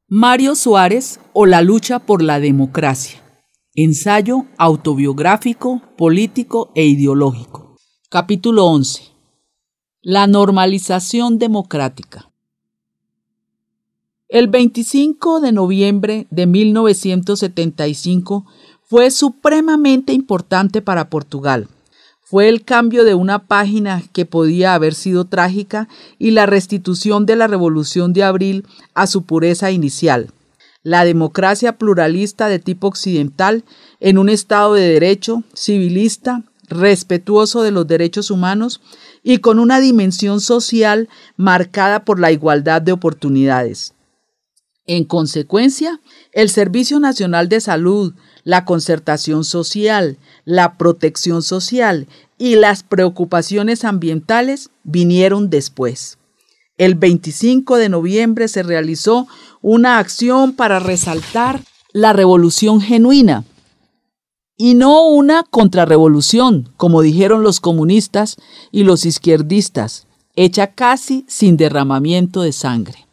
Mario Suárez o la lucha por la democracia. Ensayo autobiográfico, político e ideológico. Capítulo 11. La normalización democrática. El 25 de noviembre de 1975 fue supremamente importante para Portugal. Fue el cambio de una página que podía haber sido trágica y la restitución de la Revolución de Abril a su pureza inicial. La democracia pluralista de tipo occidental en un Estado de derecho, civilista, respetuoso de los derechos humanos y con una dimensión social marcada por la igualdad de oportunidades. En consecuencia, el Servicio Nacional de Salud, la concertación social, la protección social y las preocupaciones ambientales vinieron después. El 25 de noviembre se realizó una acción para resaltar la revolución genuina y no una contrarrevolución, como dijeron los comunistas y los izquierdistas, hecha casi sin derramamiento de sangre,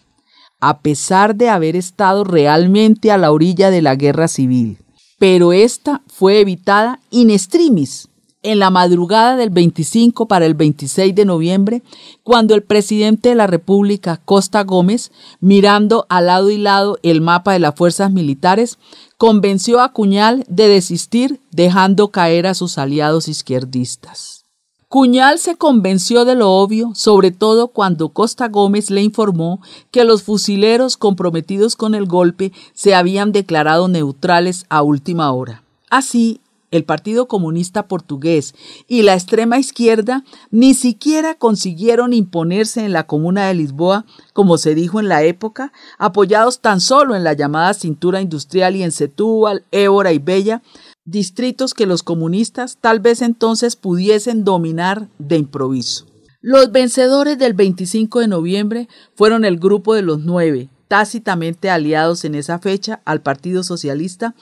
a pesar de haber estado realmente a la orilla de la guerra civil. Pero esta fue evitada in extremis en la madrugada del 25 para el 26 de noviembre, cuando el presidente de la República, Costa Gómez, mirando a lado y lado el mapa de las fuerzas militares, convenció a Cuñal de desistir, dejando caer a sus aliados izquierdistas. Cuñal se convenció de lo obvio, sobre todo cuando Costa Gómez le informó que los fusileros comprometidos con el golpe se habían declarado neutrales a última hora. Así, el Partido Comunista Portugués y la extrema izquierda ni siquiera consiguieron imponerse en la Comuna de Lisboa, como se dijo en la época, apoyados tan solo en la llamada cintura industrial y en Setúbal, Évora y Bella, distritos que los comunistas tal vez entonces pudiesen dominar de improviso. Los vencedores del 25 de noviembre fueron el Grupo de los 9, tácitamente aliados en esa fecha al Partido Socialista,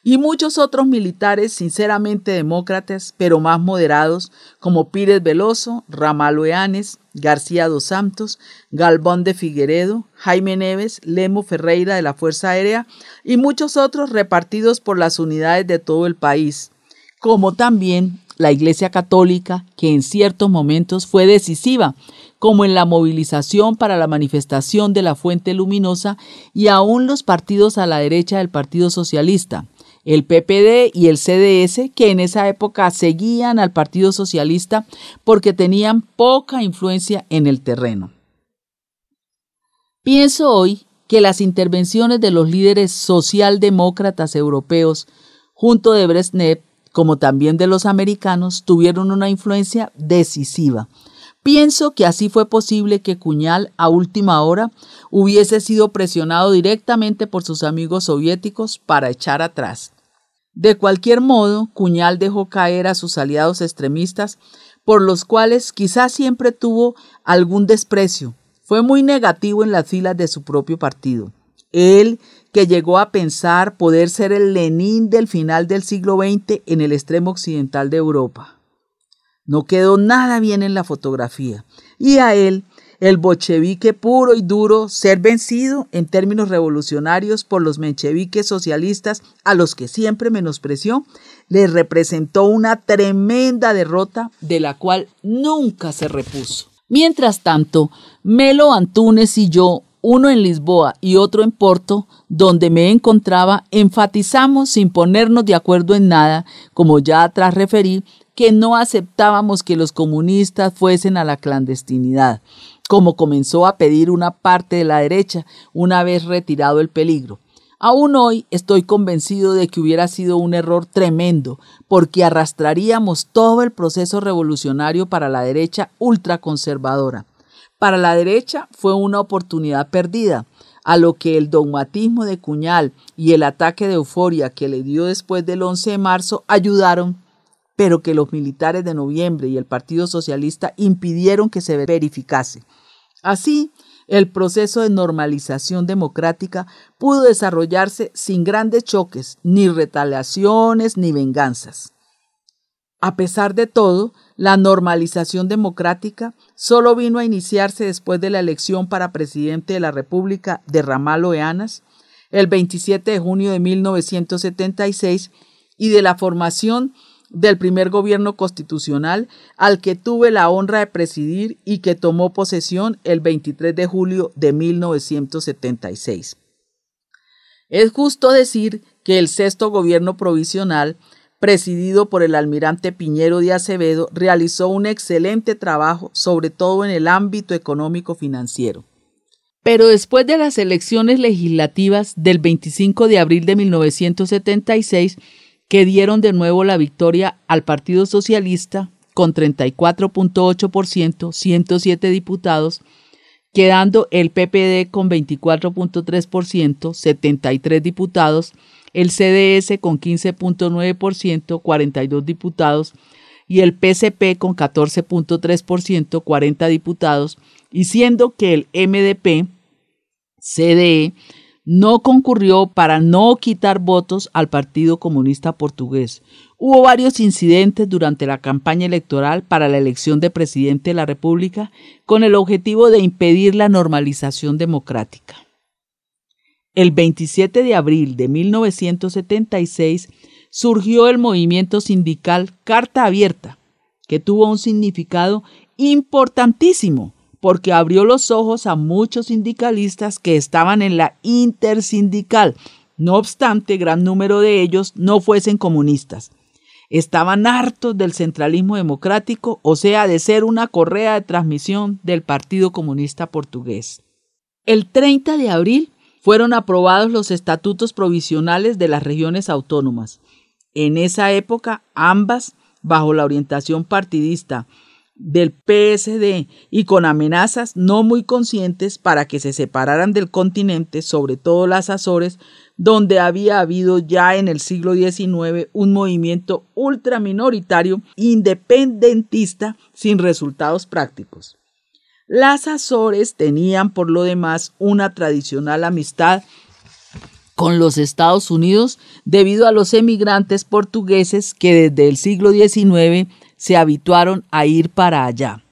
y muchos otros militares sinceramente demócratas, pero más moderados, como Pires Veloso, Ramalho Eanes, García dos Santos, Galvão de Figueiredo, Jaime Neves, Lemo Ferreira de la Fuerza Aérea y muchos otros repartidos por las unidades de todo el país, como también la Iglesia Católica, que en ciertos momentos fue decisiva, como en la movilización para la manifestación de la Fuente Luminosa, y aún los partidos a la derecha del Partido Socialista, el PPD y el CDS, que en esa época seguían al Partido Socialista porque tenían poca influencia en el terreno. Pienso hoy que las intervenciones de los líderes socialdemócratas europeos, junto de Brezhnev, como también de los americanos, tuvieron una influencia decisiva. Pienso que así fue posible que Cuñal, a última hora, hubiese sido presionado directamente por sus amigos soviéticos para echar atrás. De cualquier modo, Cuñal dejó caer a sus aliados extremistas, por los cuales quizás siempre tuvo algún desprecio. Fue muy negativo en las filas de su propio partido. Él, que llegó a pensar poder ser el Lenin del final del siglo XX en el extremo occidental de Europa. No quedó nada bien en la fotografía, y a él, el bolchevique puro y duro, ser vencido en términos revolucionarios por los mencheviques socialistas, a los que siempre menospreció, le representó una tremenda derrota de la cual nunca se repuso. Mientras tanto, Melo Antunes y yo, uno en Lisboa y otro en Porto, donde me encontraba, enfatizamos sin ponernos de acuerdo en nada, como ya atrás referí, que no aceptábamos que los comunistas fuesen a la clandestinidad, como comenzó a pedir una parte de la derecha una vez retirado el peligro. Aún hoy estoy convencido de que hubiera sido un error tremendo, porque arrastraríamos todo el proceso revolucionario para la derecha ultraconservadora. Para la derecha fue una oportunidad perdida, a lo que el dogmatismo de Cuñal y el ataque de euforia que le dio después del 11 de marzo ayudaron, pero que los militares de noviembre y el Partido Socialista impidieron que se verificase. Así, el proceso de normalización democrática pudo desarrollarse sin grandes choques, ni retaliaciones, ni venganzas. A pesar de todo, la normalización democrática solo vino a iniciarse después de la elección para presidente de la República de Ramalho Eanes, el 27 de junio de 1976 y de la formación del primer gobierno constitucional al que tuve la honra de presidir y que tomó posesión el 23 de julio de 1976. Es justo decir que el sexto gobierno provisional, presidido por el almirante Piñero de Acevedo, realizó un excelente trabajo, sobre todo en el ámbito económico-financiero. Pero después de las elecciones legislativas del 25 de abril de 1976, que dieron de nuevo la victoria al Partido Socialista con 34.8%, 107 diputados, quedando el PPD con 24.3%, 73 diputados, el CDS con 15.9%, 42 diputados, y el PSP con 14.3%, 40 diputados, y siendo que el MDP-CDE no concurrió para no quitar votos al Partido Comunista Portugués. Hubo varios incidentes durante la campaña electoral para la elección de presidente de la República con el objetivo de impedir la normalización democrática. El 27 de abril de 1976 surgió el movimiento sindical Carta Abierta, que tuvo un significado importantísimo porque abrió los ojos a muchos sindicalistas que estaban en la intersindical. No obstante, gran número de ellos no fuesen comunistas. Estaban hartos del centralismo democrático, o sea, de ser una correa de transmisión del Partido Comunista Portugués. El 30 de abril fueron aprobados los estatutos provisionales de las regiones autónomas. En esa época, ambas, bajo la orientación partidista del PSD y con amenazas no muy conscientes para que se separaran del continente, sobre todo las Azores, donde había habido ya en el siglo XIX un movimiento ultraminoritario independentista sin resultados prácticos. Las Azores tenían por lo demás una tradicional amistad con los Estados Unidos debido a los emigrantes portugueses que desde el siglo XIX se habituaron a ir para allá.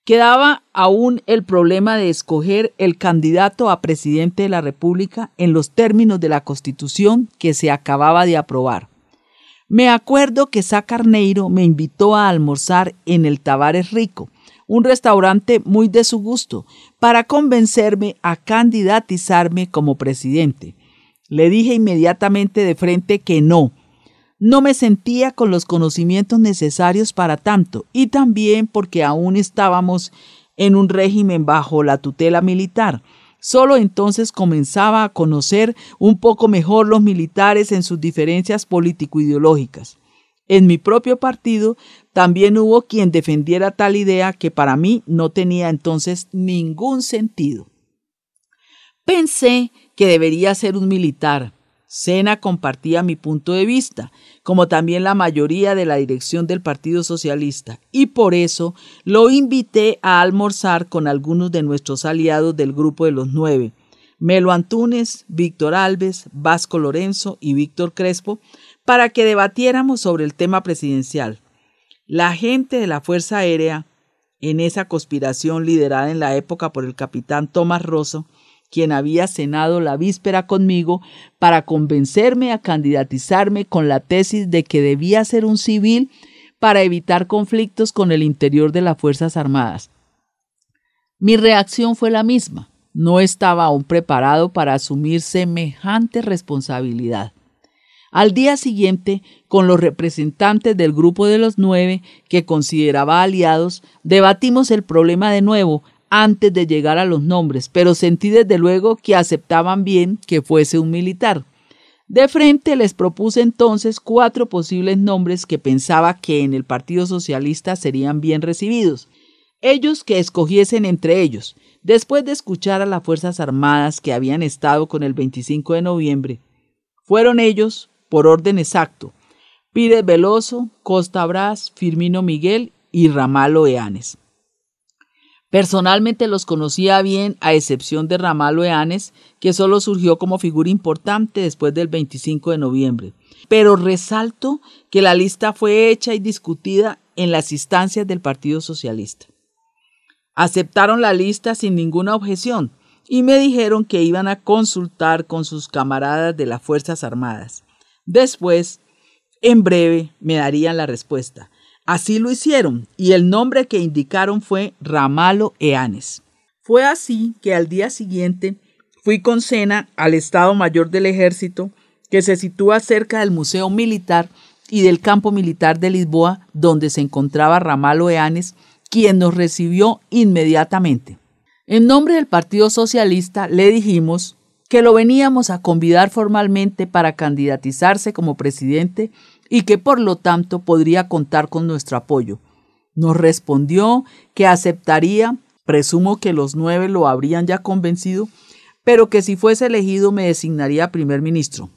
Quedaba aún el problema de escoger el candidato a presidente de la República en los términos de la Constitución que se acababa de aprobar. Me acuerdo que Sá Carneiro me invitó a almorzar en el Tavares Rico, un restaurante muy de su gusto, para convencerme a candidatizarme como presidente. Le dije inmediatamente de frente que no me sentía con los conocimientos necesarios para tanto, y también porque aún estábamos en un régimen bajo la tutela militar. Solo entonces comenzaba a conocer un poco mejor los militares en sus diferencias político-ideológicas. En mi propio partido también hubo quien defendiera tal idea que para mí no tenía entonces ningún sentido. Pensé que debería ser un militar. Sena compartía mi punto de vista, como también la mayoría de la dirección del Partido Socialista, y por eso lo invité a almorzar con algunos de nuestros aliados del Grupo de los 9, Melo Antúnez, Víctor Alves, Vasco Lorenzo y Víctor Crespo, para que debatiéramos sobre el tema presidencial. La gente de la Fuerza Aérea, en esa conspiración liderada en la época por el capitán Tomás Rosso, quien había cenado la víspera conmigo para convencerme a candidatizarme con la tesis de que debía ser un civil para evitar conflictos con el interior de las Fuerzas Armadas. Mi reacción fue la misma. No estaba aún preparado para asumir semejante responsabilidad. Al día siguiente, con los representantes del Grupo de los 9, que consideraba aliados, debatimos el problema de nuevo, antes de llegar a los nombres, pero sentí desde luego que aceptaban bien que fuese un militar. De frente les propuse entonces 4 posibles nombres que pensaba que en el Partido Socialista serían bien recibidos. Ellos que escogiesen entre ellos, después de escuchar a las Fuerzas Armadas que habían estado con el 25 de noviembre. Fueron ellos, por orden exacto, Pires Veloso, Costa Brás, Firmino Miguel y Ramalho Eanes. Personalmente los conocía bien, a excepción de Ramalho Eanes, que solo surgió como figura importante después del 25 de noviembre. Pero resalto que la lista fue hecha y discutida en las instancias del Partido Socialista. Aceptaron la lista sin ninguna objeción, y me dijeron que iban a consultar con sus camaradas de las Fuerzas Armadas. Después, en breve, me darían la respuesta. Así lo hicieron y el nombre que indicaron fue Ramalo Eanes. Fue así que al día siguiente fui con Sena al Estado Mayor del Ejército, que se sitúa cerca del Museo Militar y del Campo Militar de Lisboa, donde se encontraba Ramalo Eanes, quien nos recibió inmediatamente. En nombre del Partido Socialista le dijimos que lo veníamos a convidar formalmente para candidatizarse como presidente y que por lo tanto podría contar con nuestro apoyo. Nos respondió que aceptaría, presumo que los 9 lo habrían ya convencido, pero que si fuese elegido me designaría primer ministro.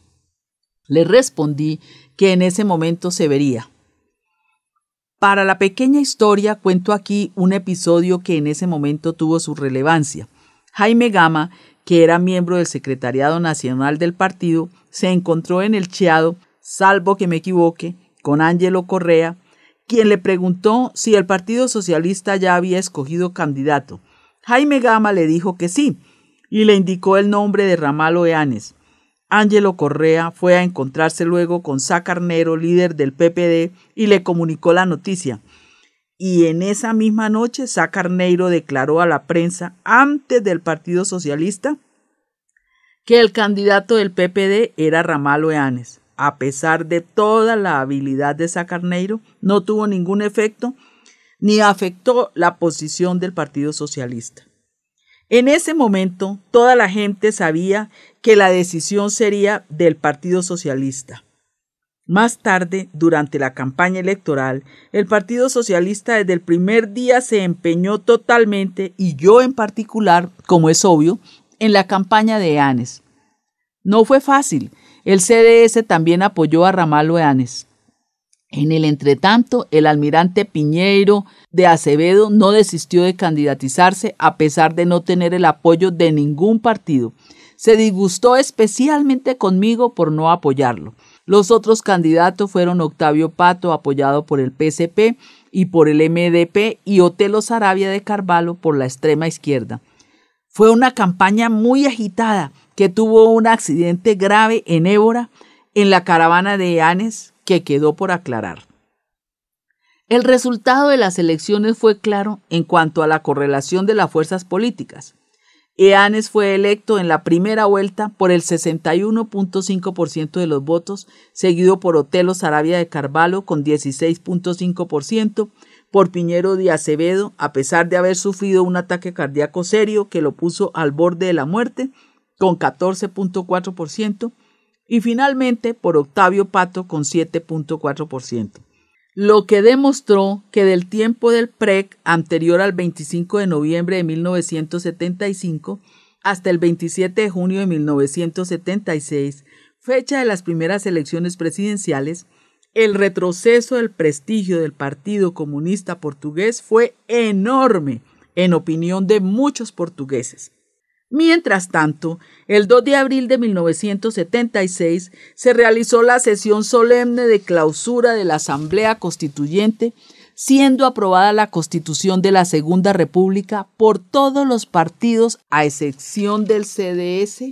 Le respondí que en ese momento se vería. Para la pequeña historia cuento aquí un episodio que en ese momento tuvo su relevancia. Jaime Gama, que era miembro del Secretariado Nacional del partido, se encontró en el Chiado, salvo que me equivoque, con Ángelo Correa, quien le preguntó si el Partido Socialista ya había escogido candidato. Jaime Gama le dijo que sí, y le indicó el nombre de Ramalo Eanes. Ángelo Correa fue a encontrarse luego con Sá Carneiro, líder del PPD, y le comunicó la noticia. Y en esa misma noche Sá Carneiro declaró a la prensa, antes del Partido Socialista, que el candidato del PPD era Ramalo Eanes. A pesar de toda la habilidad de Sá Carneiro, no tuvo ningún efecto ni afectó la posición del Partido Socialista. En ese momento, toda la gente sabía que la decisión sería del Partido Socialista. Más tarde, durante la campaña electoral, el Partido Socialista desde el primer día se empeñó totalmente, y yo en particular, como es obvio, en la campaña de Eanes. No fue fácil. El CDS también apoyó a Ramalo Eanes. En el entretanto, el almirante Piñeiro de Acevedo no desistió de candidatizarse a pesar de no tener el apoyo de ningún partido. Se disgustó especialmente conmigo por no apoyarlo. Los otros candidatos fueron Octavio Pato, apoyado por el PSP y por el MDP, y Otelo Saravia de Carvalho por la extrema izquierda. Fue una campaña muy agitada que tuvo un accidente grave en Évora en la caravana de Eanes, que quedó por aclarar. El resultado de las elecciones fue claro en cuanto a la correlación de las fuerzas políticas. Eanes fue electo en la primera vuelta por el 61.5% de los votos, seguido por Otelo Saravia de Carvalho con 16.5%, por Piñeiro de Acevedo, a pesar de haber sufrido un ataque cardíaco serio que lo puso al borde de la muerte, con 14.4%, y finalmente por Octavio Pato con 7.4%. Lo que demostró que del tiempo del PREC anterior al 25 de noviembre de 1975 hasta el 27 de junio de 1976, fecha de las primeras elecciones presidenciales, el retroceso del prestigio del Partido Comunista Portugués fue enorme, en opinión de muchos portugueses. Mientras tanto, el 2 de abril de 1976 se realizó la sesión solemne de clausura de la Asamblea Constituyente, siendo aprobada la Constitución de la Segunda República por todos los partidos a excepción del CDS,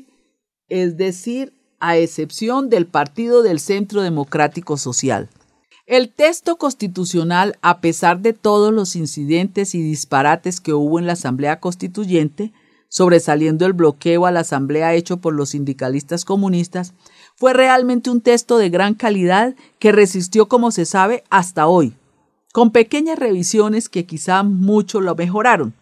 es decir, a excepción del Partido del Centro Democrático Social. El texto constitucional, a pesar de todos los incidentes y disparates que hubo en la Asamblea Constituyente, sobresaliendo el bloqueo a la asamblea hecho por los sindicalistas comunistas, fue realmente un texto de gran calidad que resistió, como se sabe, hasta hoy, con pequeñas revisiones que quizá mucho lo mejoraron.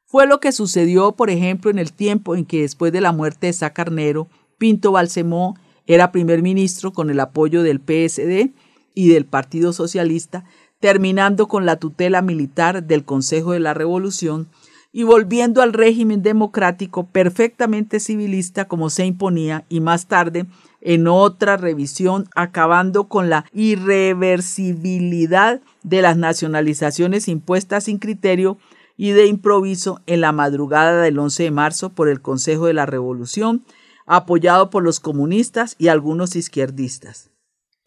Fue lo que sucedió, por ejemplo, en el tiempo en que después de la muerte de Sá Carneiro, Pinto Balsemó era primer ministro con el apoyo del PSD y del Partido Socialista, terminando con la tutela militar del Consejo de la Revolución, y volviendo al régimen democrático perfectamente civilista como se imponía, y más tarde en otra revisión acabando con la irreversibilidad de las nacionalizaciones impuestas sin criterio y de improviso en la madrugada del 11 de marzo por el Consejo de la Revolución, apoyado por los comunistas y algunos izquierdistas.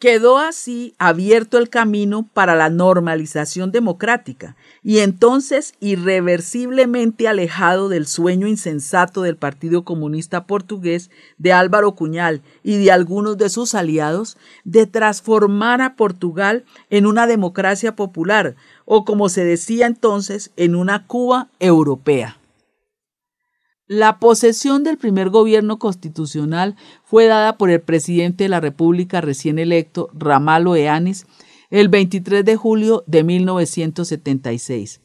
Quedó así abierto el camino para la normalización democrática y entonces irreversiblemente alejado del sueño insensato del Partido Comunista Portugués de Álvaro Cunhal y de algunos de sus aliados de transformar a Portugal en una democracia popular o, como se decía entonces, en una Cuba europea. La posesión del primer gobierno constitucional fue dada por el presidente de la República recién electo, Ramalho Eanes, el 23 de julio de 1976.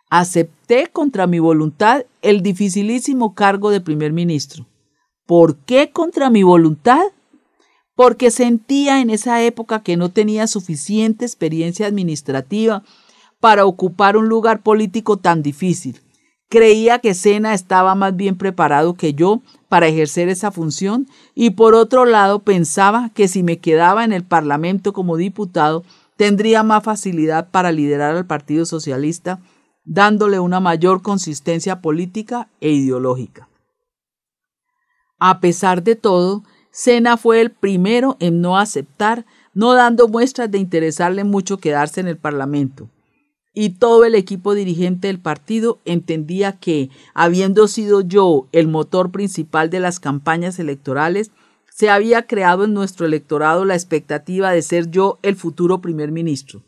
Acepté contra mi voluntad el dificilísimo cargo de primer ministro. ¿Por qué contra mi voluntad? Porque sentía en esa época que no tenía suficiente experiencia administrativa para ocupar un lugar político tan difícil. Creía que Sena estaba más bien preparado que yo para ejercer esa función y por otro lado pensaba que si me quedaba en el Parlamento como diputado tendría más facilidad para liderar al Partido Socialista, dándole una mayor consistencia política e ideológica. A pesar de todo, Sena fue el primero en no aceptar, no dando muestras de interesarle mucho quedarse en el Parlamento. Y todo el equipo dirigente del partido entendía que, habiendo sido yo el motor principal de las campañas electorales, se había creado en nuestro electorado la expectativa de ser yo el futuro primer ministro.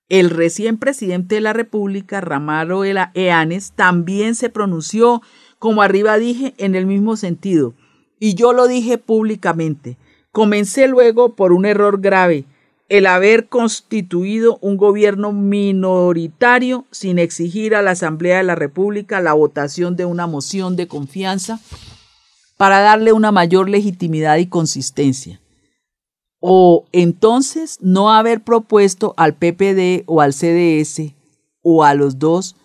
El recién presidente de la República, Ramalho Eanes, también se pronunció, como arriba dije, en el mismo sentido, y yo lo dije públicamente. Comencé luego por un error grave, el haber constituido un gobierno minoritario sin exigir a la Asamblea de la República la votación de una moción de confianza para darle una mayor legitimidad y consistencia. O entonces no haber propuesto al PPD o al CDS o a los dos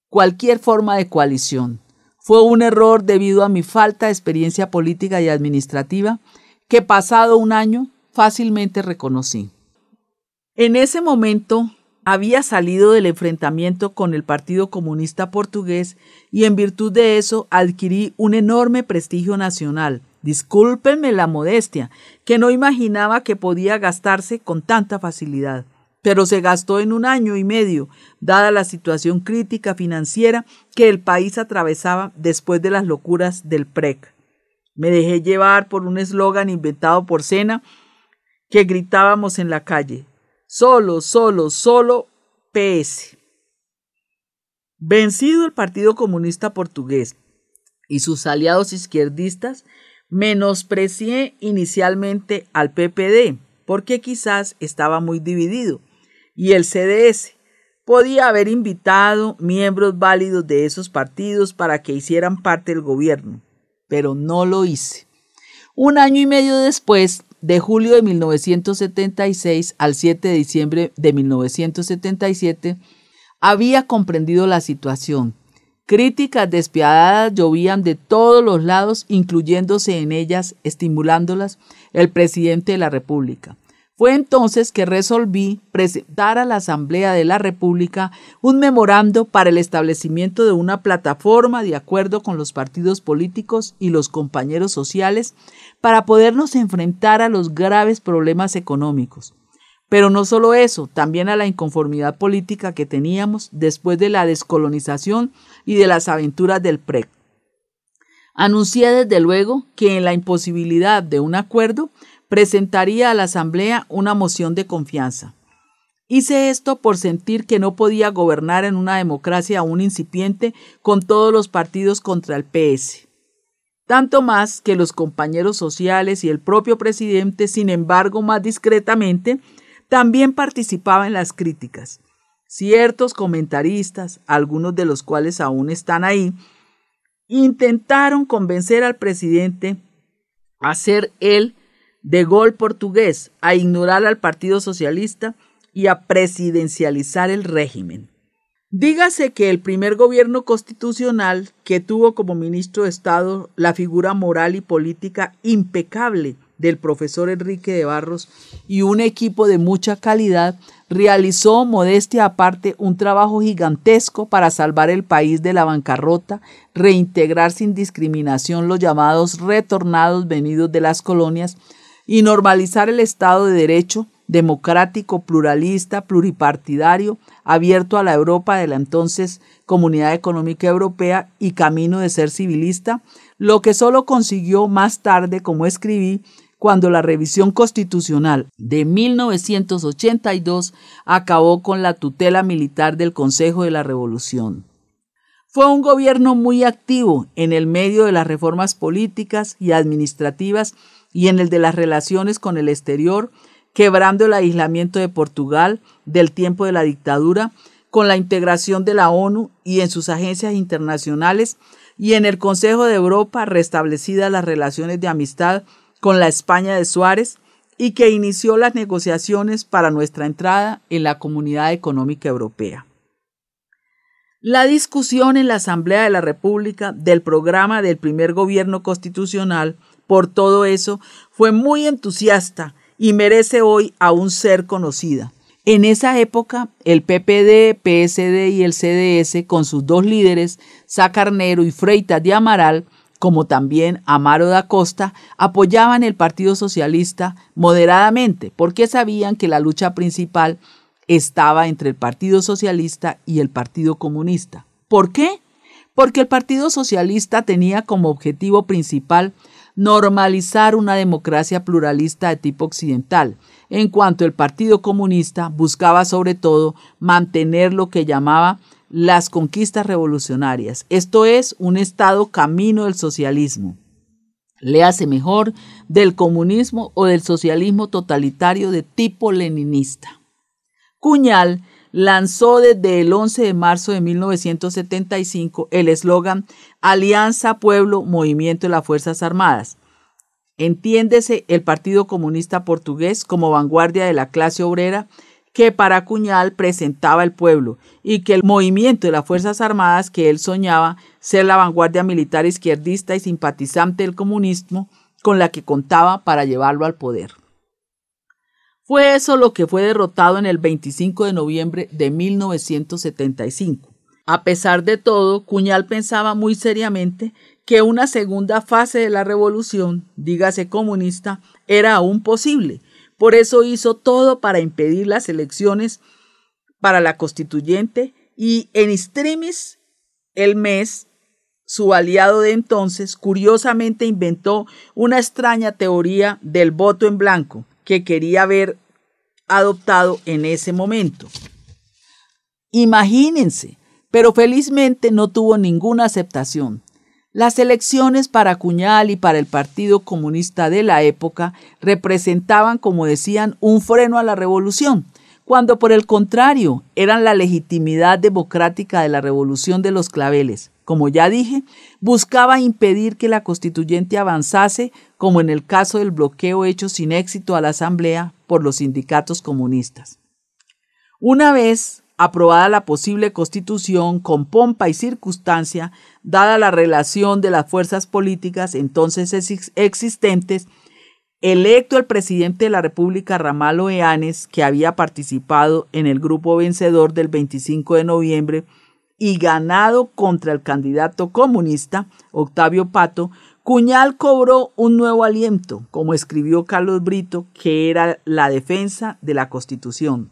cualquier forma de coalición. Fue un error debido a mi falta de experiencia política y administrativa que pasado un año fácilmente reconocí. En ese momento había salido del enfrentamiento con el Partido Comunista Portugués y en virtud de eso adquirí un enorme prestigio nacional. Discúlpenme la modestia, que no imaginaba que podía gastarse con tanta facilidad, pero se gastó en un año y medio, dada la situación crítica financiera que el país atravesaba después de las locuras del PREC. Me dejé llevar por un eslogan inventado por Sena que gritábamos en la calle: solo, solo, solo PS. Vencido el Partido Comunista Portugués y sus aliados izquierdistas, menosprecié inicialmente al PPD, porque quizás estaba muy dividido, y el CDS. Podía haber invitado miembros válidos de esos partidos para que hicieran parte del gobierno, pero no lo hice. Un año y medio después, de julio de 1976 al 7 de diciembre de 1977, había comprendido la situación. Críticas despiadadas llovían de todos los lados, incluyéndose en ellas, estimulándolas, el presidente de la República. Fue entonces que resolví presentar a la Asamblea de la República un memorando para el establecimiento de una plataforma de acuerdo con los partidos políticos y los compañeros sociales para podernos enfrentar a los graves problemas económicos. Pero no solo eso, también a la inconformidad política que teníamos después de la descolonización y de las aventuras del PREC. Anuncié desde luego que en la imposibilidad de un acuerdo presentaría a la Asamblea una moción de confianza. Hice esto por sentir que no podía gobernar en una democracia aún incipiente con todos los partidos contra el PS. Tanto más que los compañeros sociales y el propio presidente, sin embargo, más discretamente, también participaban en las críticas. Ciertos comentaristas, algunos de los cuales aún están ahí, intentaron convencer al presidente a ser él de gol portugués, a ignorar al Partido Socialista y a presidencializar el régimen. Dígase que el primer gobierno constitucional, que tuvo como ministro de Estado la figura moral y política impecable del profesor Enrique de Barros y un equipo de mucha calidad, realizó, modestia aparte, un trabajo gigantesco para salvar el país de la bancarrota, reintegrar sin discriminación los llamados retornados venidos de las colonias y normalizar el Estado de Derecho, democrático, pluralista, pluripartidario, abierto a la Europa de la entonces Comunidad Económica Europea y camino de ser civilista, lo que solo consiguió más tarde, como escribí, cuando la revisión constitucional de 1982 acabó con la tutela militar del Consejo de la Revolución. Fue un gobierno muy activo en el medio de las reformas políticas y administrativas y en el de las relaciones con el exterior, quebrando el aislamiento de Portugal del tiempo de la dictadura, con la integración de la ONU y en sus agencias internacionales, y en el Consejo de Europa restablecidas las relaciones de amistad con la España de Suárez, y que inició las negociaciones para nuestra entrada en la Comunidad Económica Europea. La discusión en la Asamblea de la República del programa del primer gobierno constitucional, por todo eso, fue muy entusiasta y merece hoy aún ser conocida. En esa época, el PPD, PSD y el CDS, con sus dos líderes, Sá Carneiro y Freitas de Amaral, como también Amaro da Costa, apoyaban el Partido Socialista moderadamente, porque sabían que la lucha principal estaba entre el Partido Socialista y el Partido Comunista. ¿Por qué? Porque el Partido Socialista tenía como objetivo principal normalizar una democracia pluralista de tipo occidental, en cuanto el Partido Comunista buscaba sobre todo mantener lo que llamaba las conquistas revolucionarias, esto es, un Estado camino del socialismo. Léase mejor, del comunismo o del socialismo totalitario de tipo leninista. Cuñal lanzó desde el 11 de marzo de 1975 el eslogan Alianza Pueblo Movimiento de las Fuerzas Armadas. Entiéndese el Partido Comunista Portugués como vanguardia de la clase obrera que para Cuñal presentaba el pueblo y que el movimiento de las Fuerzas Armadas que él soñaba ser la vanguardia militar izquierdista y simpatizante del comunismo con la que contaba para llevarlo al poder. Fue eso lo que fue derrotado en el 25 de noviembre de 1975. A pesar de todo, Cuñal pensaba muy seriamente que una segunda fase de la revolución, dígase comunista, era aún posible. Por eso hizo todo para impedir las elecciones para la constituyente y en extremis el MES, su aliado de entonces, curiosamente inventó una extraña teoría del voto en blanco que quería ver adoptado en ese momento. Imagínense, pero felizmente no tuvo ninguna aceptación. Las elecciones para Cuñal y para el Partido Comunista de la época representaban, como decían, un freno a la revolución, cuando por el contrario eran la legitimidad democrática de la revolución de los claveles. Como ya dije, buscaba impedir que la constituyente avanzase, como en el caso del bloqueo hecho sin éxito a la Asamblea por los sindicatos comunistas. Una vez aprobada la posible constitución con pompa y circunstancia, dada la relación de las fuerzas políticas entonces existentes, electo el presidente de la República Ramal Oeanes, que había participado en el grupo vencedor del 25 de noviembre y ganado contra el candidato comunista, Octavio Pato, Cuñal cobró un nuevo aliento, como escribió Carlos Brito, que era la defensa de la Constitución,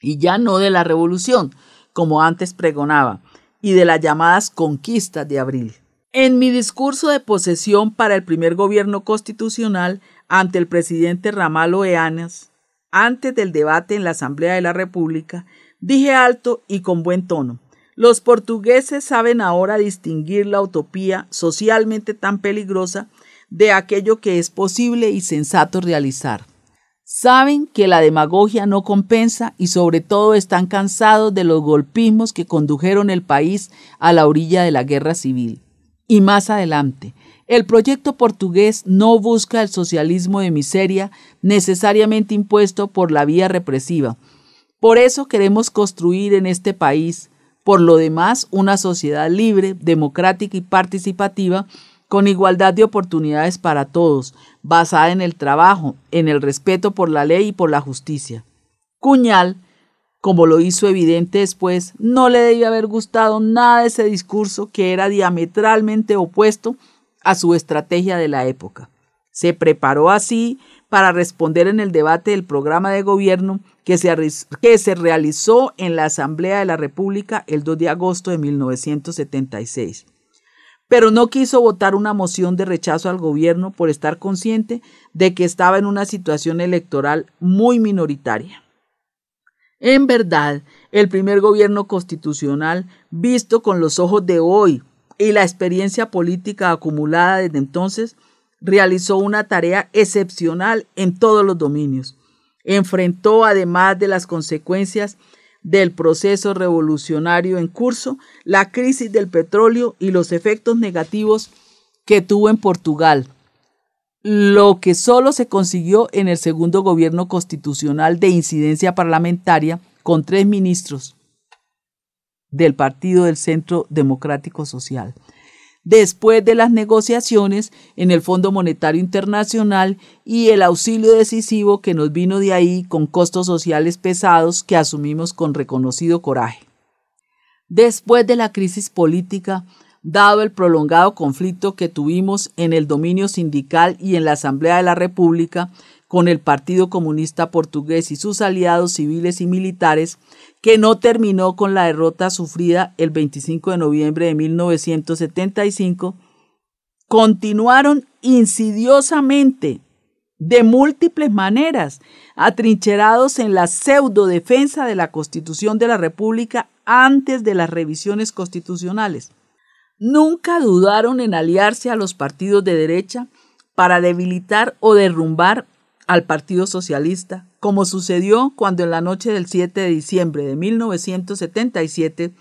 y ya no de la revolución, como antes pregonaba, y de las llamadas conquistas de abril. En mi discurso de posesión para el primer gobierno constitucional ante el presidente Ramal Oeanes, antes del debate en la Asamblea de la República, dije alto y con buen tono: los portugueses saben ahora distinguir la utopía socialmente tan peligrosa de aquello que es posible y sensato realizar. Saben que la demagogia no compensa y sobre todo están cansados de los golpismos que condujeron el país a la orilla de la guerra civil. Y más adelante, el proyecto portugués no busca el socialismo de miseria necesariamente impuesto por la vía represiva. Por eso queremos construir en este país, por lo demás, una sociedad libre, democrática y participativa, con igualdad de oportunidades para todos, basada en el trabajo, en el respeto por la ley y por la justicia. Cuñal, como lo hizo evidente después, no le debía haber gustado nada de ese discurso que era diametralmente opuesto a su estrategia de la época. Se preparó así para responder en el debate del programa de gobierno que se realizó en la Asamblea de la República el 2 de agosto de 1976. Pero no quiso votar una moción de rechazo al gobierno por estar consciente de que estaba en una situación electoral muy minoritaria. En verdad, el primer gobierno constitucional, visto con los ojos de hoy y la experiencia política acumulada desde entonces, realizó una tarea excepcional en todos los dominios. Enfrentó, además de las consecuencias del proceso revolucionario en curso, la crisis del petróleo y los efectos negativos que tuvo en Portugal, lo que solo se consiguió en el segundo gobierno constitucional de incidencia parlamentaria con 3 ministros del Partido del Centro Democrático Social. Después de las negociaciones en el Fondo Monetario Internacional y el auxilio decisivo que nos vino de ahí con costos sociales pesados que asumimos con reconocido coraje. Después de la crisis política, dado el prolongado conflicto que tuvimos en el dominio sindical y en la Asamblea de la República con el Partido Comunista Portugués y sus aliados civiles y militares, que no terminó con la derrota sufrida el 25 de noviembre de 1975, continuaron insidiosamente, de múltiples maneras, atrincherados en la pseudo-defensa de la Constitución de la República antes de las revisiones constitucionales. Nunca dudaron en aliarse a los partidos de derecha para debilitar o derrumbar al Partido Socialista, como sucedió cuando en la noche del 7 de diciembre de 1977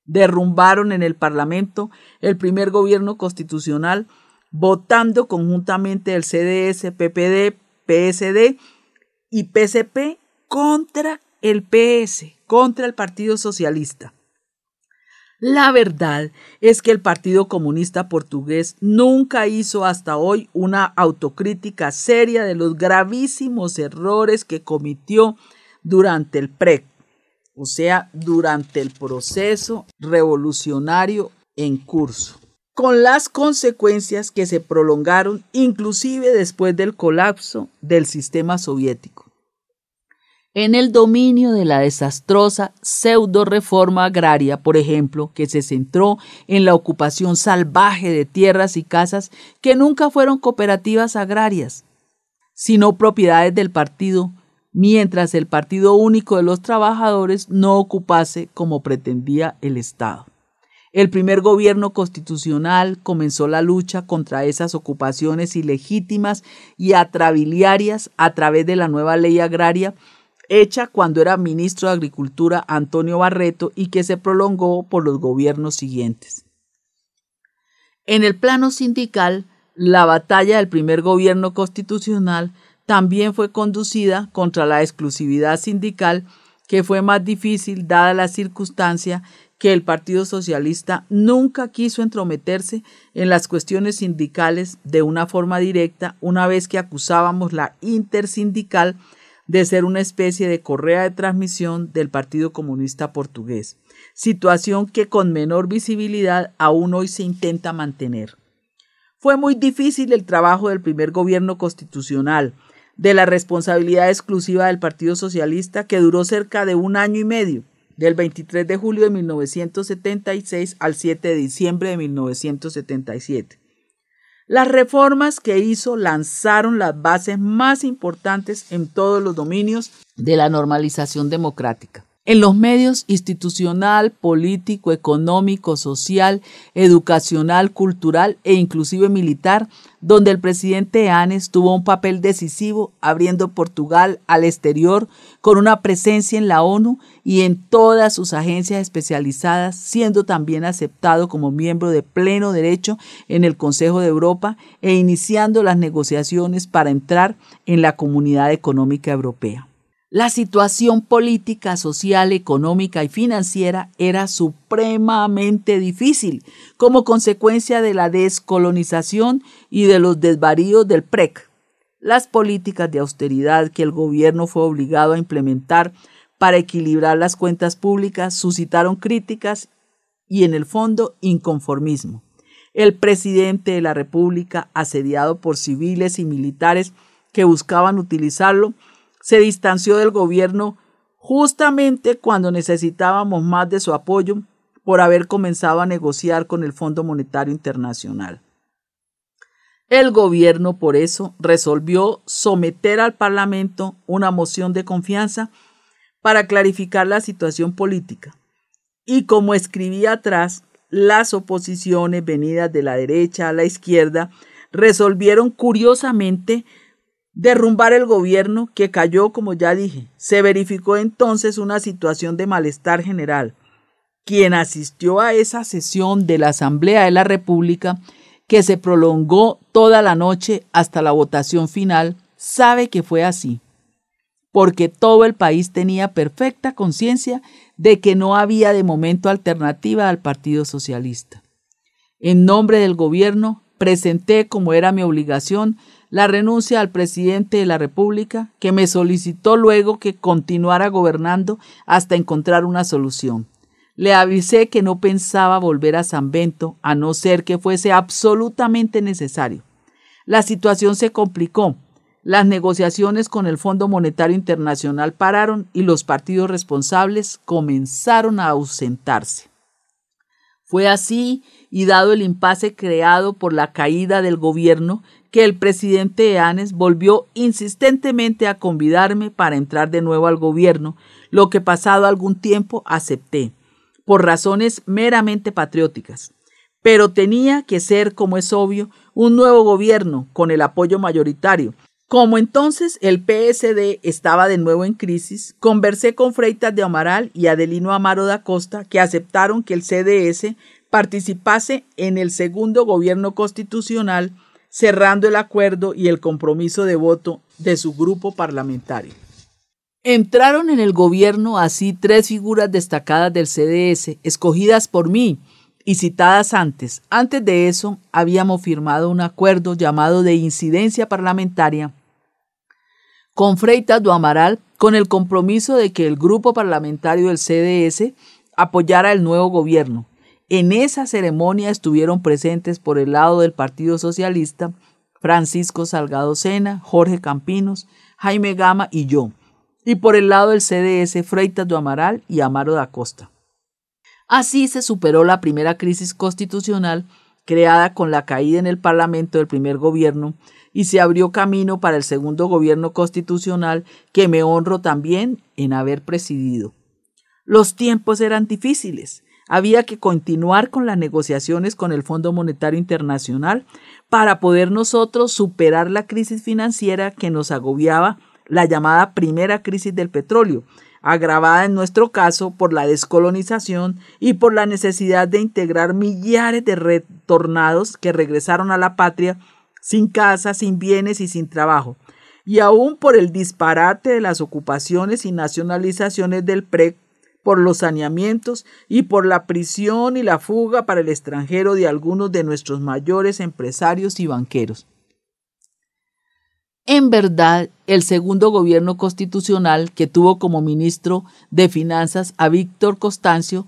derrumbaron en el Parlamento el primer gobierno constitucional, votando conjuntamente el CDS, PPD, PSD y PSP contra el PS, contra el Partido Socialista. La verdad es que el Partido Comunista Portugués nunca hizo hasta hoy una autocrítica seria de los gravísimos errores que cometió durante el PREC, o sea, durante el proceso revolucionario en curso, con las consecuencias que se prolongaron inclusive después del colapso del sistema soviético. En el dominio de la desastrosa pseudo-reforma agraria, por ejemplo, que se centró en la ocupación salvaje de tierras y casas que nunca fueron cooperativas agrarias, sino propiedades del partido, mientras el Partido Único de los Trabajadores no ocupase como pretendía el Estado. El primer gobierno constitucional comenzó la lucha contra esas ocupaciones ilegítimas y atrabiliarias a través de la nueva ley agraria, hecha cuando era ministro de Agricultura Antonio Barreto y que se prolongó por los gobiernos siguientes. En el plano sindical, la batalla del primer gobierno constitucional también fue conducida contra la exclusividad sindical, que fue más difícil dada la circunstancia que el Partido Socialista nunca quiso entrometerse en las cuestiones sindicales de una forma directa, una vez que acusábamos la intersindical de ser una especie de correa de transmisión del Partido Comunista Portugués, situación que con menor visibilidad aún hoy se intenta mantener. Fue muy difícil el trabajo del primer gobierno constitucional, de la responsabilidad exclusiva del Partido Socialista, que duró cerca de 1 año y medio, del 23 de julio de 1976 al 7 de diciembre de 1977. Las reformas que hizo lanzaron las bases más importantes en todos los dominios de la normalización democrática. En los medios institucional, político, económico, social, educacional, cultural e inclusive militar, donde el presidente Eanes tuvo un papel decisivo abriendo Portugal al exterior con una presencia en la ONU y en todas sus agencias especializadas, siendo también aceptado como miembro de pleno derecho en el Consejo de Europa e iniciando las negociaciones para entrar en la Comunidad Económica Europea. La situación política, social, económica y financiera era supremamente difícil como consecuencia de la descolonización y de los desvaríos del PREC. Las políticas de austeridad que el gobierno fue obligado a implementar para equilibrar las cuentas públicas suscitaron críticas y, en el fondo, inconformismo. El presidente de la República, asediado por civiles y militares que buscaban utilizarlo, se distanció del gobierno justamente cuando necesitábamos más de su apoyo por haber comenzado a negociar con el Fondo Monetario Internacional. El gobierno, por eso, resolvió someter al Parlamento una moción de confianza para clarificar la situación política. Y como escribía atrás, las oposiciones venidas de la derecha a la izquierda resolvieron curiosamente derrumbar el gobierno, que cayó, como ya dije. Se verificó entonces una situación de malestar general. Quien asistió a esa sesión de la Asamblea de la República, que se prolongó toda la noche hasta la votación final, sabe que fue así, porque todo el país tenía perfecta conciencia de que no había de momento alternativa al Partido Socialista. En nombre del gobierno, presenté, como era mi obligación, la renuncia al presidente de la República, que me solicitó luego que continuara gobernando hasta encontrar una solución. Le avisé que no pensaba volver a San Bento, a no ser que fuese absolutamente necesario. La situación se complicó. Las negociaciones con el Fondo Monetario Internacional pararon y los partidos responsables comenzaron a ausentarse. Fue así, y dado el impasse creado por la caída del gobierno, que el presidente Eanes volvió insistentemente a convidarme para entrar de nuevo al gobierno, lo que pasado algún tiempo acepté, por razones meramente patrióticas. Pero tenía que ser, como es obvio, un nuevo gobierno con el apoyo mayoritario. Como entonces el PSD estaba de nuevo en crisis, conversé con Freitas de Amaral y Adelino Amaro da Costa, que aceptaron que el CDS participase en el segundo gobierno constitucional, cerrando el acuerdo y el compromiso de voto de su grupo parlamentario. Entraron en el gobierno así tres figuras destacadas del CDS, escogidas por mí y citadas antes. Antes de eso, habíamos firmado un acuerdo llamado de incidencia parlamentaria con Freitas do Amaral, con el compromiso de que el grupo parlamentario del CDS apoyara el nuevo gobierno. En esa ceremonia estuvieron presentes por el lado del Partido Socialista Francisco Salgado Sena, Jorge Campinos, Jaime Gama y yo, y por el lado del CDS Freitas do Amaral y Amaro da Costa. Así se superó la primera crisis constitucional creada con la caída en el Parlamento del primer gobierno y se abrió camino para el segundo gobierno constitucional, que me honro también en haber presidido. Los tiempos eran difíciles. Había que continuar con las negociaciones con el Fondo Monetario Internacional para poder nosotros superar la crisis financiera que nos agobiaba, la llamada primera crisis del petróleo, agravada en nuestro caso por la descolonización y por la necesidad de integrar millares de retornados que regresaron a la patria sin casa, sin bienes y sin trabajo, y aún por el disparate de las ocupaciones y nacionalizaciones del PREC, por los saneamientos y por la prisión y la fuga para el extranjero de algunos de nuestros mayores empresarios y banqueros. En verdad, el segundo gobierno constitucional, que tuvo como ministro de Finanzas a Víctor Constancio,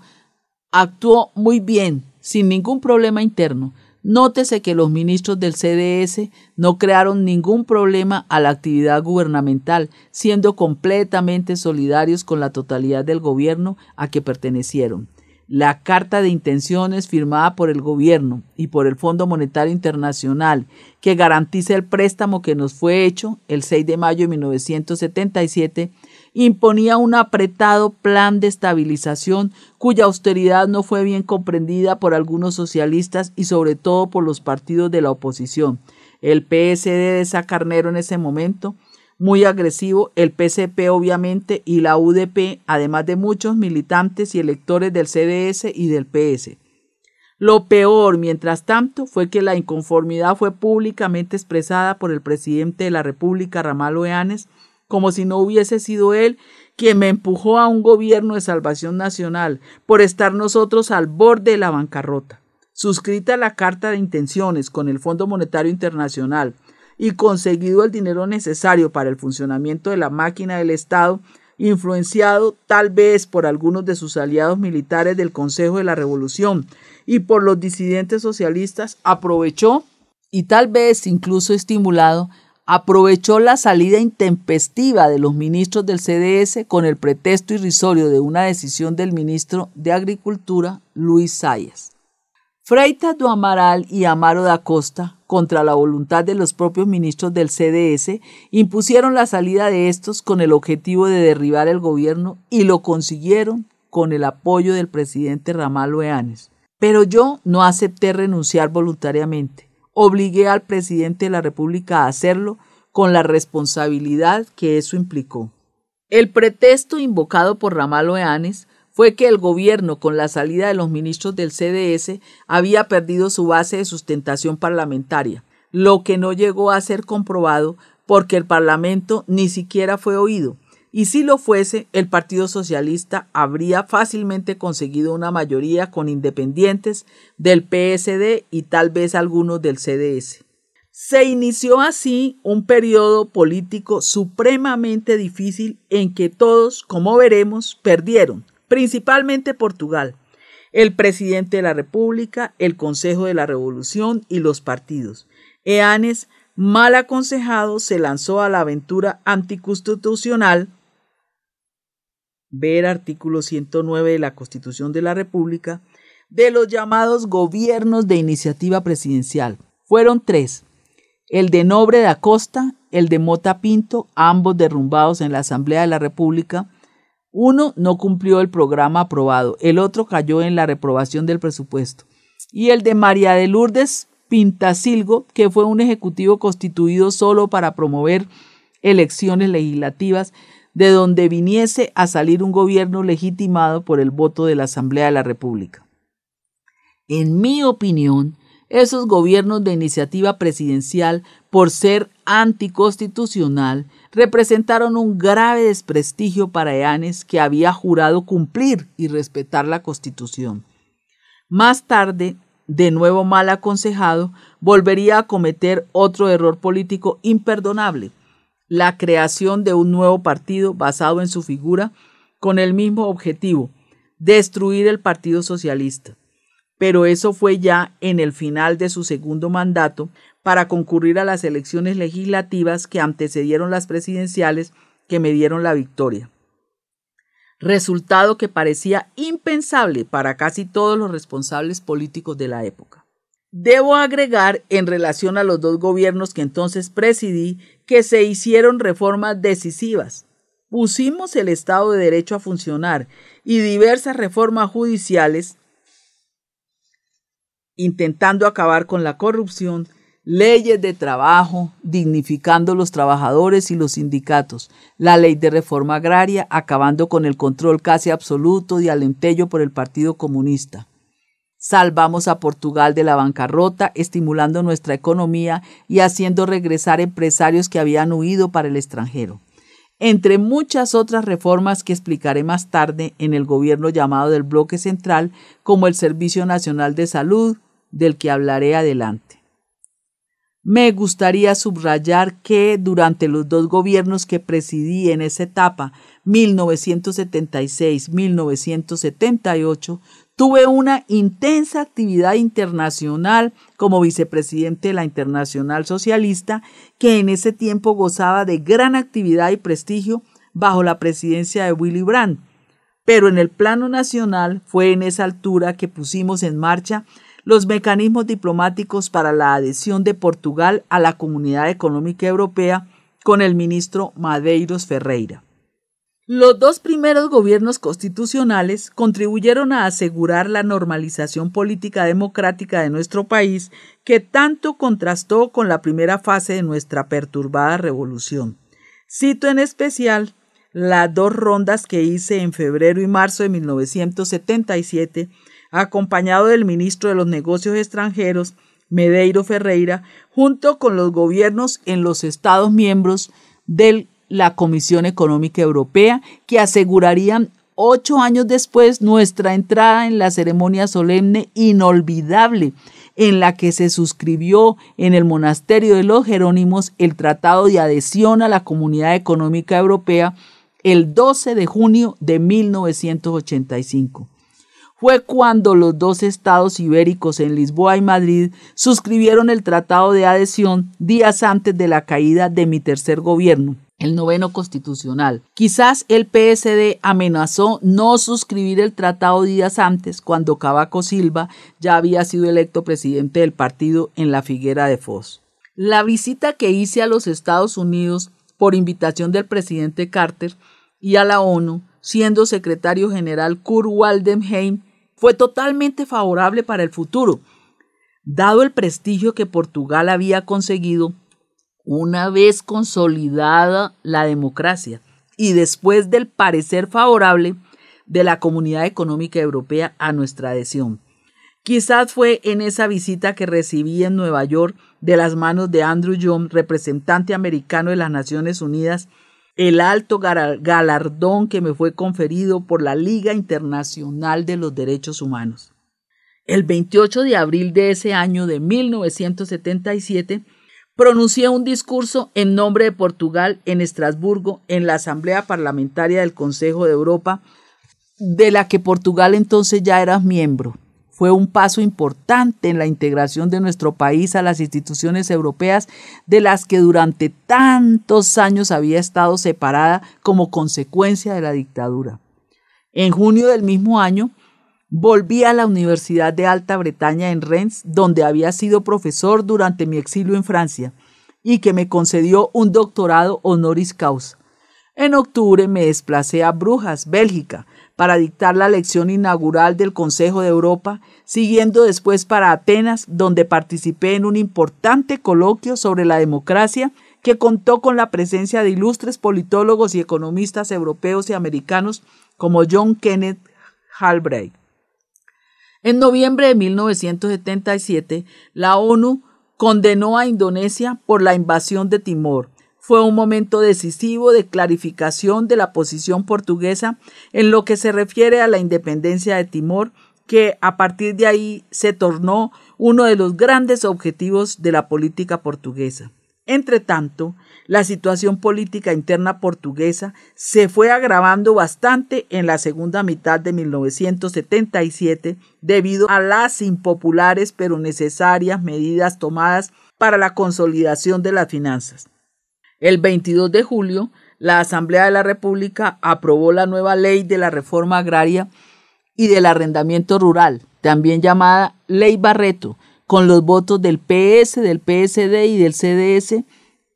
actuó muy bien, sin ningún problema interno. Nótese que los ministros del CDS no crearon ningún problema a la actividad gubernamental, siendo completamente solidarios con la totalidad del gobierno a que pertenecieron. La carta de intenciones firmada por el gobierno y por el Fondo Monetario Internacional, que garantiza el préstamo que nos fue hecho el 6 de mayo de 1977, imponía un apretado plan de estabilización cuya austeridad no fue bien comprendida por algunos socialistas y sobre todo por los partidos de la oposición. El PSD de Sá Carneiro en ese momento, muy agresivo, el PCP obviamente y la UDP, además de muchos militantes y electores del CDS y del PS. Lo peor, mientras tanto, fue que la inconformidad fue públicamente expresada por el presidente de la República, Ramalho Eanes, como si no hubiese sido él quien me empujó a un gobierno de salvación nacional por estar nosotros al borde de la bancarrota. Suscrita la carta de intenciones con el Fondo Monetario Internacional y conseguido el dinero necesario para el funcionamiento de la máquina del Estado influenciado tal vez por algunos de sus aliados militares del Consejo de la Revolución y por los disidentes socialistas, aprovechó, y tal vez incluso estimulado, aprovechó la salida intempestiva de los ministros del CDS con el pretexto irrisorio de una decisión del ministro de Agricultura, Luis Zayas. Freitas do Amaral y Amaro da Costa, contra la voluntad de los propios ministros del CDS, impusieron la salida de estos con el objetivo de derribar el gobierno y lo consiguieron con el apoyo del presidente Ramalho Eanes. Pero yo no acepté renunciar voluntariamente. Obligué al presidente de la República a hacerlo con la responsabilidad que eso implicó. El pretexto invocado por Ramalho Eanes fue que el gobierno, con la salida de los ministros del CDS, había perdido su base de sustentación parlamentaria, lo que no llegó a ser comprobado porque el Parlamento ni siquiera fue oído, y si lo fuese, el Partido Socialista habría fácilmente conseguido una mayoría con independientes del PSD y tal vez algunos del CDS. Se inició así un periodo político supremamente difícil en que todos, como veremos, perdieron, principalmente Portugal, el presidente de la República, el Consejo de la Revolución y los partidos. Eanes, mal aconsejado, se lanzó a la aventura anticonstitucional, ver artículo 109 de la Constitución de la República, de los llamados gobiernos de iniciativa presidencial. Fueron 3, el de Nobre da Costa, el de Mota Pinto, ambos derrumbados en la Asamblea de la República. Uno no cumplió el programa aprobado, el otro cayó en la reprobación del presupuesto. Y el de María de Lourdes Pintasilgo, que fue un ejecutivo constituido solo para promover elecciones legislativas, de donde viniese a salir un gobierno legitimado por el voto de la Asamblea de la República. En mi opinión, esos gobiernos de iniciativa presidencial, por ser anticonstitucional, representaron un grave desprestigio para Eanes, que había jurado cumplir y respetar la Constitución. Más tarde, de nuevo mal aconsejado, volvería a cometer otro error político imperdonable: la creación de un nuevo partido basado en su figura, con el mismo objetivo, destruir el Partido Socialista. Pero eso fue ya en el final de su segundo mandato, para concurrir a las elecciones legislativas que antecedieron las presidenciales que me dieron la victoria. Resultado que parecía impensable para casi todos los responsables políticos de la época. Debo agregar, en relación a los 2 gobiernos que entonces presidí, que se hicieron reformas decisivas. Pusimos el Estado de Derecho a funcionar y diversas reformas judiciales, intentando acabar con la corrupción, leyes de trabajo, dignificando los trabajadores y los sindicatos, la ley de reforma agraria, acabando con el control casi absoluto de Alentejo por el Partido Comunista. Salvamos a Portugal de la bancarrota, estimulando nuestra economía y haciendo regresar empresarios que habían huido para el extranjero. Entre muchas otras reformas que explicaré más tarde en el gobierno llamado del Bloque Central, como el Servicio Nacional de Salud, del que hablaré adelante. Me gustaría subrayar que durante los 2 gobiernos que presidí en esa etapa, 1976-1978, tuve una intensa actividad internacional como vicepresidente de la Internacional Socialista, que en ese tiempo gozaba de gran actividad y prestigio bajo la presidencia de Willy Brandt. Pero en el plano nacional fue en esa altura que pusimos en marcha los mecanismos diplomáticos para la adhesión de Portugal a la Comunidad Económica Europea con el ministro Madeiros Ferreira. Los 2 primeros gobiernos constitucionales contribuyeron a asegurar la normalización política democrática de nuestro país, que tanto contrastó con la primera fase de nuestra perturbada revolución. Cito en especial las 2 rondas que hice en febrero y marzo de 1977, acompañado del ministro de los Negocios Extranjeros, Medeiros Ferreira, junto con los gobiernos en los Estados miembros de la Comisión Económica Europea, que asegurarían 8 años después nuestra entrada en la ceremonia solemne inolvidable en la que se suscribió en el monasterio de los Jerónimos el Tratado de Adhesión a la Comunidad Económica Europea, el 12 de junio de 1985. Fue cuando los dos estados ibéricos en Lisboa y Madrid suscribieron el Tratado de Adhesión días antes de la caída de mi tercer gobierno, el noveno constitucional. Quizás el PSD amenazó no suscribir el tratado días antes, cuando Cavaco Silva ya había sido electo presidente del partido en la Figuera de Foz. La visita que hice a los Estados Unidos por invitación del presidente Carter y a la ONU, siendo secretario general Kurt Waldheim, fue totalmente favorable para el futuro, dado el prestigio que Portugal había conseguido una vez consolidada la democracia y después del parecer favorable de la Comunidad Económica Europea a nuestra adhesión. Quizás fue en esa visita que recibí en Nueva York de las manos de Andrew Young, representante americano de las Naciones Unidas, el alto galardón que me fue conferido por la Liga Internacional de los Derechos Humanos. El 28 de abril de ese año de 1977, pronuncié un discurso en nombre de Portugal en Estrasburgo, en la Asamblea Parlamentaria del Consejo de Europa, de la que Portugal entonces ya era miembro. Fue un paso importante en la integración de nuestro país a las instituciones europeas, de las que durante tantos años había estado separada como consecuencia de la dictadura. En junio del mismo año, volví a la Universidad de Alta Bretaña en Rennes, donde había sido profesor durante mi exilio en Francia, y que me concedió un doctorado honoris causa. En octubre me desplacé a Brujas, Bélgica, para dictar la lección inaugural del Consejo de Europa, siguiendo después para Atenas, donde participé en un importante coloquio sobre la democracia que contó con la presencia de ilustres politólogos y economistas europeos y americanos como John Kenneth Galbraith. En noviembre de 1977, la ONU condenó a Indonesia por la invasión de Timor. Fue un momento decisivo de clarificación de la posición portuguesa en lo que se refiere a la independencia de Timor, que a partir de ahí se tornó uno de los grandes objetivos de la política portuguesa. Entretanto, la situación política interna portuguesa se fue agravando bastante en la segunda mitad de 1977 debido a las impopulares pero necesarias medidas tomadas para la consolidación de las finanzas. El 22 de julio, la Asamblea de la República aprobó la nueva ley de la reforma agraria y del arrendamiento rural, también llamada Ley Barreto, con los votos del PS, del PSD y del CDS,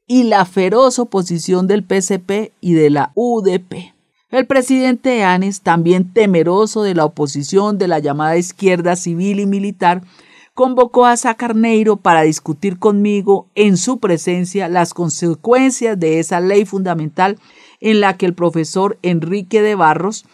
y la feroz oposición del PSP y de la UDP. El presidente Eanes, también temeroso de la oposición de la llamada izquierda civil y militar, convocó a Sá Carneiro para discutir conmigo en su presencia las consecuencias de esa ley fundamental en la que el profesor Enrique de Barros,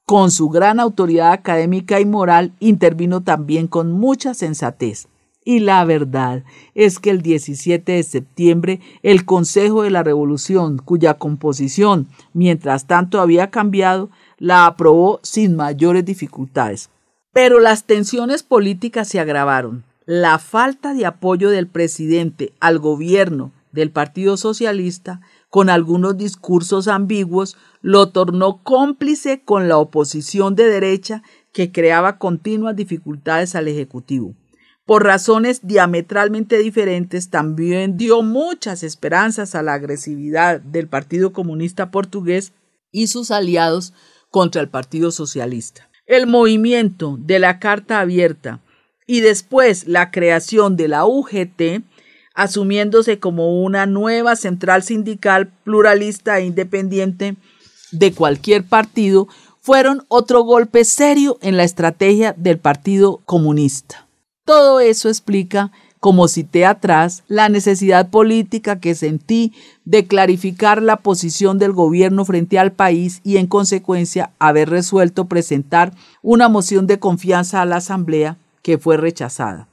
con su gran autoridad académica y moral, intervino también con mucha sensatez. Y la verdad es que el 17 de septiembre el Consejo de la Revolución, cuya composición mientras tanto había cambiado, la aprobó sin mayores dificultades. Pero las tensiones políticas se agravaron. La falta de apoyo del presidente al gobierno del Partido Socialista, con algunos discursos ambiguos, lo tornó cómplice con la oposición de derecha que creaba continuas dificultades al Ejecutivo. Por razones diametralmente diferentes, también dio muchas esperanzas a la agresividad del Partido Comunista Portugués y sus aliados contra el Partido Socialista. El movimiento de la Carta Abierta y después la creación de la UGT, asumiéndose como una nueva central sindical pluralista e independiente de cualquier partido, fueron otro golpe serio en la estrategia del Partido Comunista. Todo eso explica, como cité atrás, la necesidad política que sentí de clarificar la posición del gobierno frente al país y, en consecuencia, haber resuelto presentar una moción de confianza a la Asamblea que fue rechazada.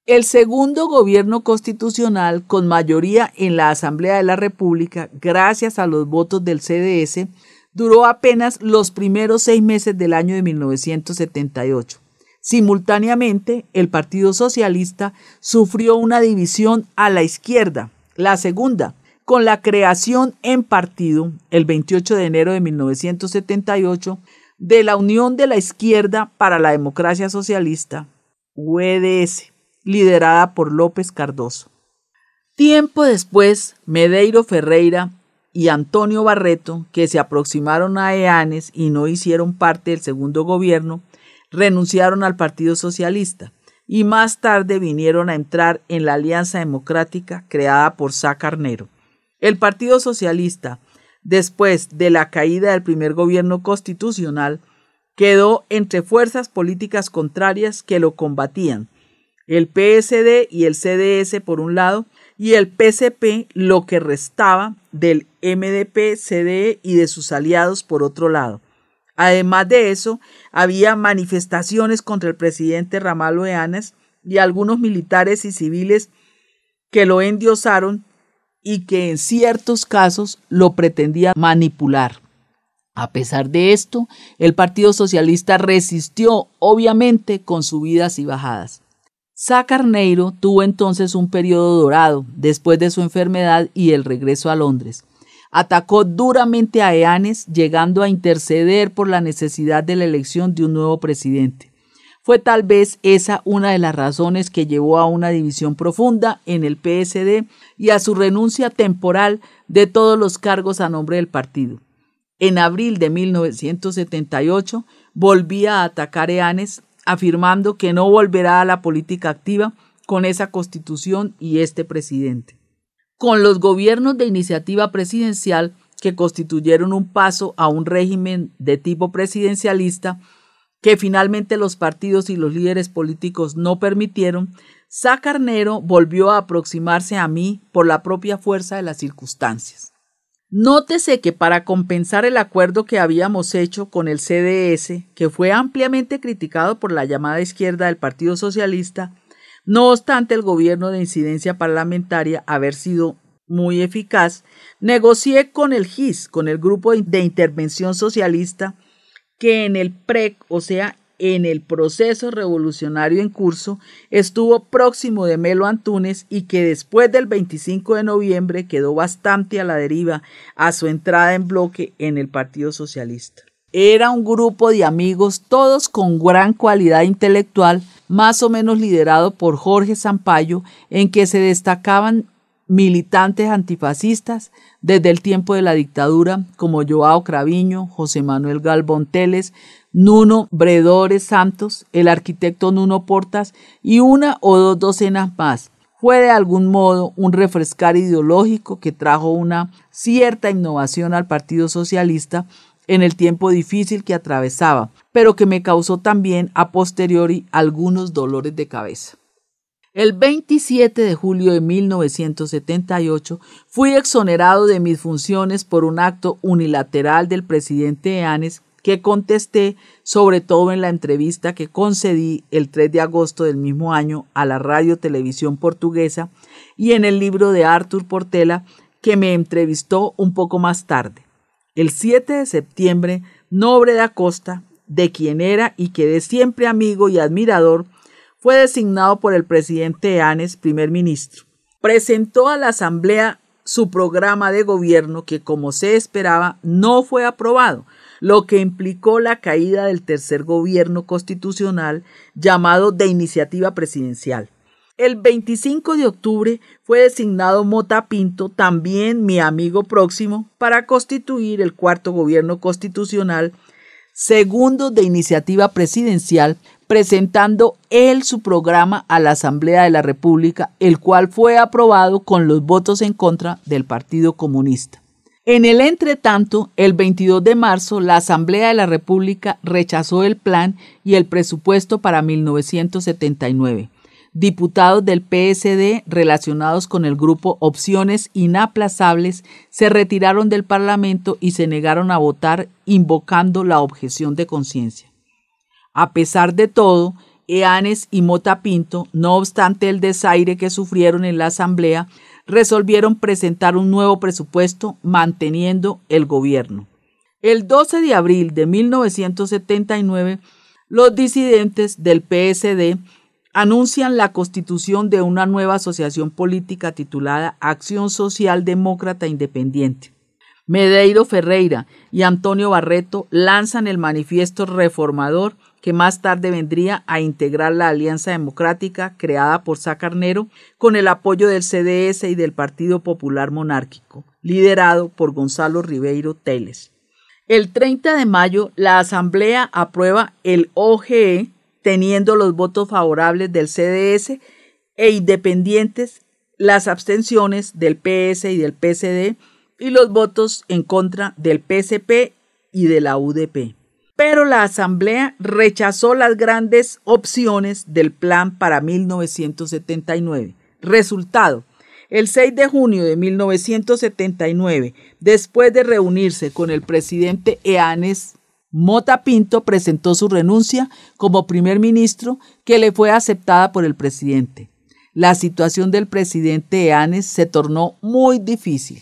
El segundo gobierno constitucional, con mayoría en la Asamblea de la República, gracias a los votos del CDS, duró apenas los primeros 6 meses del año de 1978. Simultáneamente, el Partido Socialista sufrió una división a la izquierda, la segunda, con la creación en partido, el 28 de enero de 1978, de la Unión de la Izquierda para la Democracia Socialista, UEDS, liderada por López Cardoso. Tiempo después, Medeiro Ferreira y Antonio Barreto, que se aproximaron a Eanes y no hicieron parte del segundo gobierno, renunciaron al Partido Socialista y más tarde vinieron a entrar en la Alianza Democrática creada por Sá Carneiro. El Partido Socialista, después de la caída del primer gobierno constitucional, quedó entre fuerzas políticas contrarias que lo combatían, el PSD y el CDS por un lado, y el PCP, lo que restaba del MDP-CDE y de sus aliados por otro lado. Además de eso, había manifestaciones contra el presidente Ramalho Eanes y algunos militares y civiles que lo endiosaron y que en ciertos casos lo pretendían manipular. A pesar de esto, el Partido Socialista resistió, obviamente, con subidas y bajadas. Sá Carneiro tuvo entonces un periodo dorado después de su enfermedad y el regreso a Londres. Atacó duramente a Eanes, llegando a interceder por la necesidad de la elección de un nuevo presidente. Fue tal vez esa una de las razones que llevó a una división profunda en el PSD y a su renuncia temporal de todos los cargos a nombre del partido. En abril de 1978 volvía a atacar a Eanes, afirmando que no volverá a la política activa con esa constitución y este presidente. Con los gobiernos de iniciativa presidencial que constituyeron un paso a un régimen de tipo presidencialista que finalmente los partidos y los líderes políticos no permitieron, Sá Carneiro volvió a aproximarse a mí por la propia fuerza de las circunstancias. Nótese que para compensar el acuerdo que habíamos hecho con el CDS, que fue ampliamente criticado por la llamada izquierda del Partido Socialista, no obstante el gobierno de incidencia parlamentaria haber sido muy eficaz, negocié con el GIS, con el Grupo de Intervención Socialista, que en el PREC, o sea, en el proceso revolucionario en curso, estuvo próximo de Melo Antunes y que después del 25 de noviembre quedó bastante a la deriva a su entrada en bloque en el Partido Socialista. Era un grupo de amigos, todos con gran cualidad intelectual, más o menos liderado por Jorge Sampaio, en que se destacaban militantes antifascistas desde el tiempo de la dictadura, como Joao Cravinho, José Manuel Galvão Teles, Nuno Bredores Santos, el arquitecto Nuno Portas y una o dos docenas más. Fue de algún modo un refrescar ideológico que trajo una cierta innovación al Partido Socialista en el tiempo difícil que atravesaba, pero que me causó también a posteriori algunos dolores de cabeza. El 27 de julio de 1978 fui exonerado de mis funciones por un acto unilateral del presidente Eanes que contesté, sobre todo en la entrevista que concedí el 3 de agosto del mismo año a la Radio Televisión Portuguesa y en el libro de Arthur Portela, que me entrevistó un poco más tarde. El 7 de septiembre, Nobre da Costa, de quien era y quedé siempre amigo y admirador, fue designado por el presidente Eanes primer ministro. Presentó a la Asamblea su programa de gobierno que, como se esperaba, no fue aprobado, lo que implicó la caída del tercer gobierno constitucional llamado de iniciativa presidencial. El 25 de octubre fue designado Mota Pinto, también mi amigo próximo, para constituir el cuarto gobierno constitucional, segundo de iniciativa presidencial, presentando él su programa a la Asamblea de la República, el cual fue aprobado con los votos en contra del Partido Comunista. En el entretanto, el 22 de marzo, la Asamblea de la República rechazó el plan y el presupuesto para 1979. Diputados del PSD relacionados con el grupo Opciones Inaplazables se retiraron del Parlamento y se negaron a votar invocando la objeción de conciencia. A pesar de todo, Eanes y Mota Pinto, no obstante el desaire que sufrieron en la Asamblea, resolvieron presentar un nuevo presupuesto manteniendo el gobierno. El 12 de abril de 1979, los disidentes del PSD anuncian la constitución de una nueva asociación política titulada Acción Social Demócrata Independiente. Medeiros Ferreira y Antonio Barreto lanzan el manifiesto reformador que más tarde vendría a integrar la Alianza Democrática creada por Sá Carneiro con el apoyo del CDS y del Partido Popular Monárquico, liderado por Gonzalo Ribeiro Teles. El 30 de mayo, la Asamblea aprueba el OGE teniendo los votos favorables del CDS e independientes, las abstenciones del PS y del PSD y los votos en contra del PSP y de la UDP. Pero la Asamblea rechazó las grandes opciones del plan para 1979. Resultado: el 6 de junio de 1979, después de reunirse con el presidente Eanes, Mota Pinto presentó su renuncia como primer ministro, que le fue aceptada por el presidente. La situación del presidente Eanes se tornó muy difícil.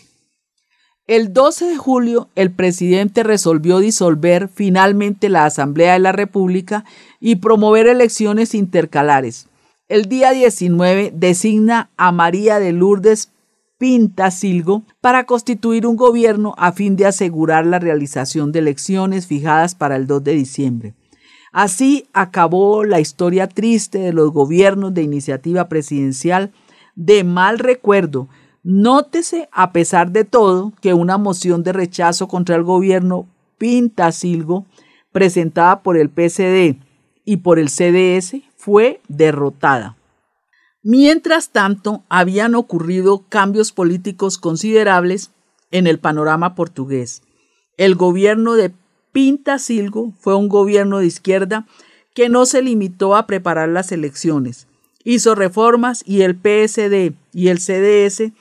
El 12 de julio, el presidente resolvió disolver finalmente la Asamblea de la República y promover elecciones intercalares. El día 19 designa a María de Lourdes Pintasilgo para constituir un gobierno a fin de asegurar la realización de elecciones fijadas para el 2 de diciembre. Así acabó la historia triste de los gobiernos de iniciativa presidencial de mal recuerdo. Nótese, a pesar de todo, que una moción de rechazo contra el gobierno Pintasilgo, presentada por el PSD y por el CDS, fue derrotada. Mientras tanto, habían ocurrido cambios políticos considerables en el panorama portugués. El gobierno de Pintasilgo fue un gobierno de izquierda que no se limitó a preparar las elecciones. Hizo reformas y el PSD y el CDS,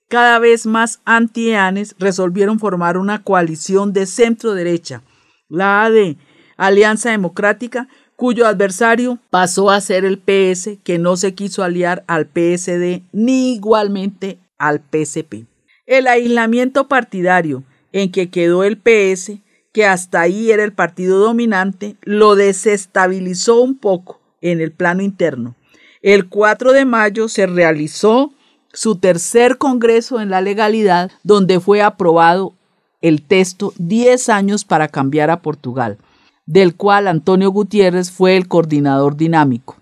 cada vez más anti-Eanes, resolvieron formar una coalición de centro-derecha, la AD, Alianza Democrática, cuyo adversario pasó a ser el PS, que no se quiso aliar al PSD ni igualmente al PSP. El aislamiento partidario en que quedó el PS, que hasta ahí era el partido dominante, lo desestabilizó un poco en el plano interno. El 4 de mayo se realizó su tercer congreso en la legalidad, donde fue aprobado el texto 10 años para cambiar a Portugal, del cual Antonio Gutiérrez fue el coordinador dinámico,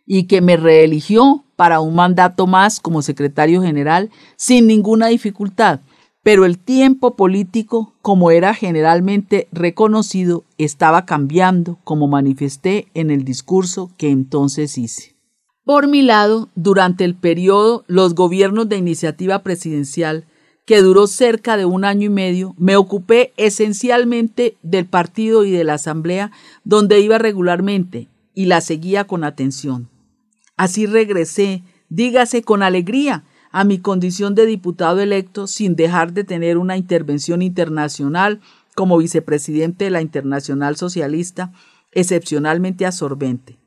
y que me reeligió para un mandato más como secretario general sin ninguna dificultad, pero el tiempo político, como era generalmente reconocido, estaba cambiando, como manifesté en el discurso que entonces hice. Por mi lado, durante el periodo, los gobiernos de iniciativa presidencial, que duró cerca de 1 año y medio, me ocupé esencialmente del partido y de la asamblea, donde iba regularmente y la seguía con atención. Así regresé, dígase con alegría, a mi condición de diputado electo, sin dejar de tener una intervención internacional como vicepresidente de la Internacional Socialista, excepcionalmente absorbente.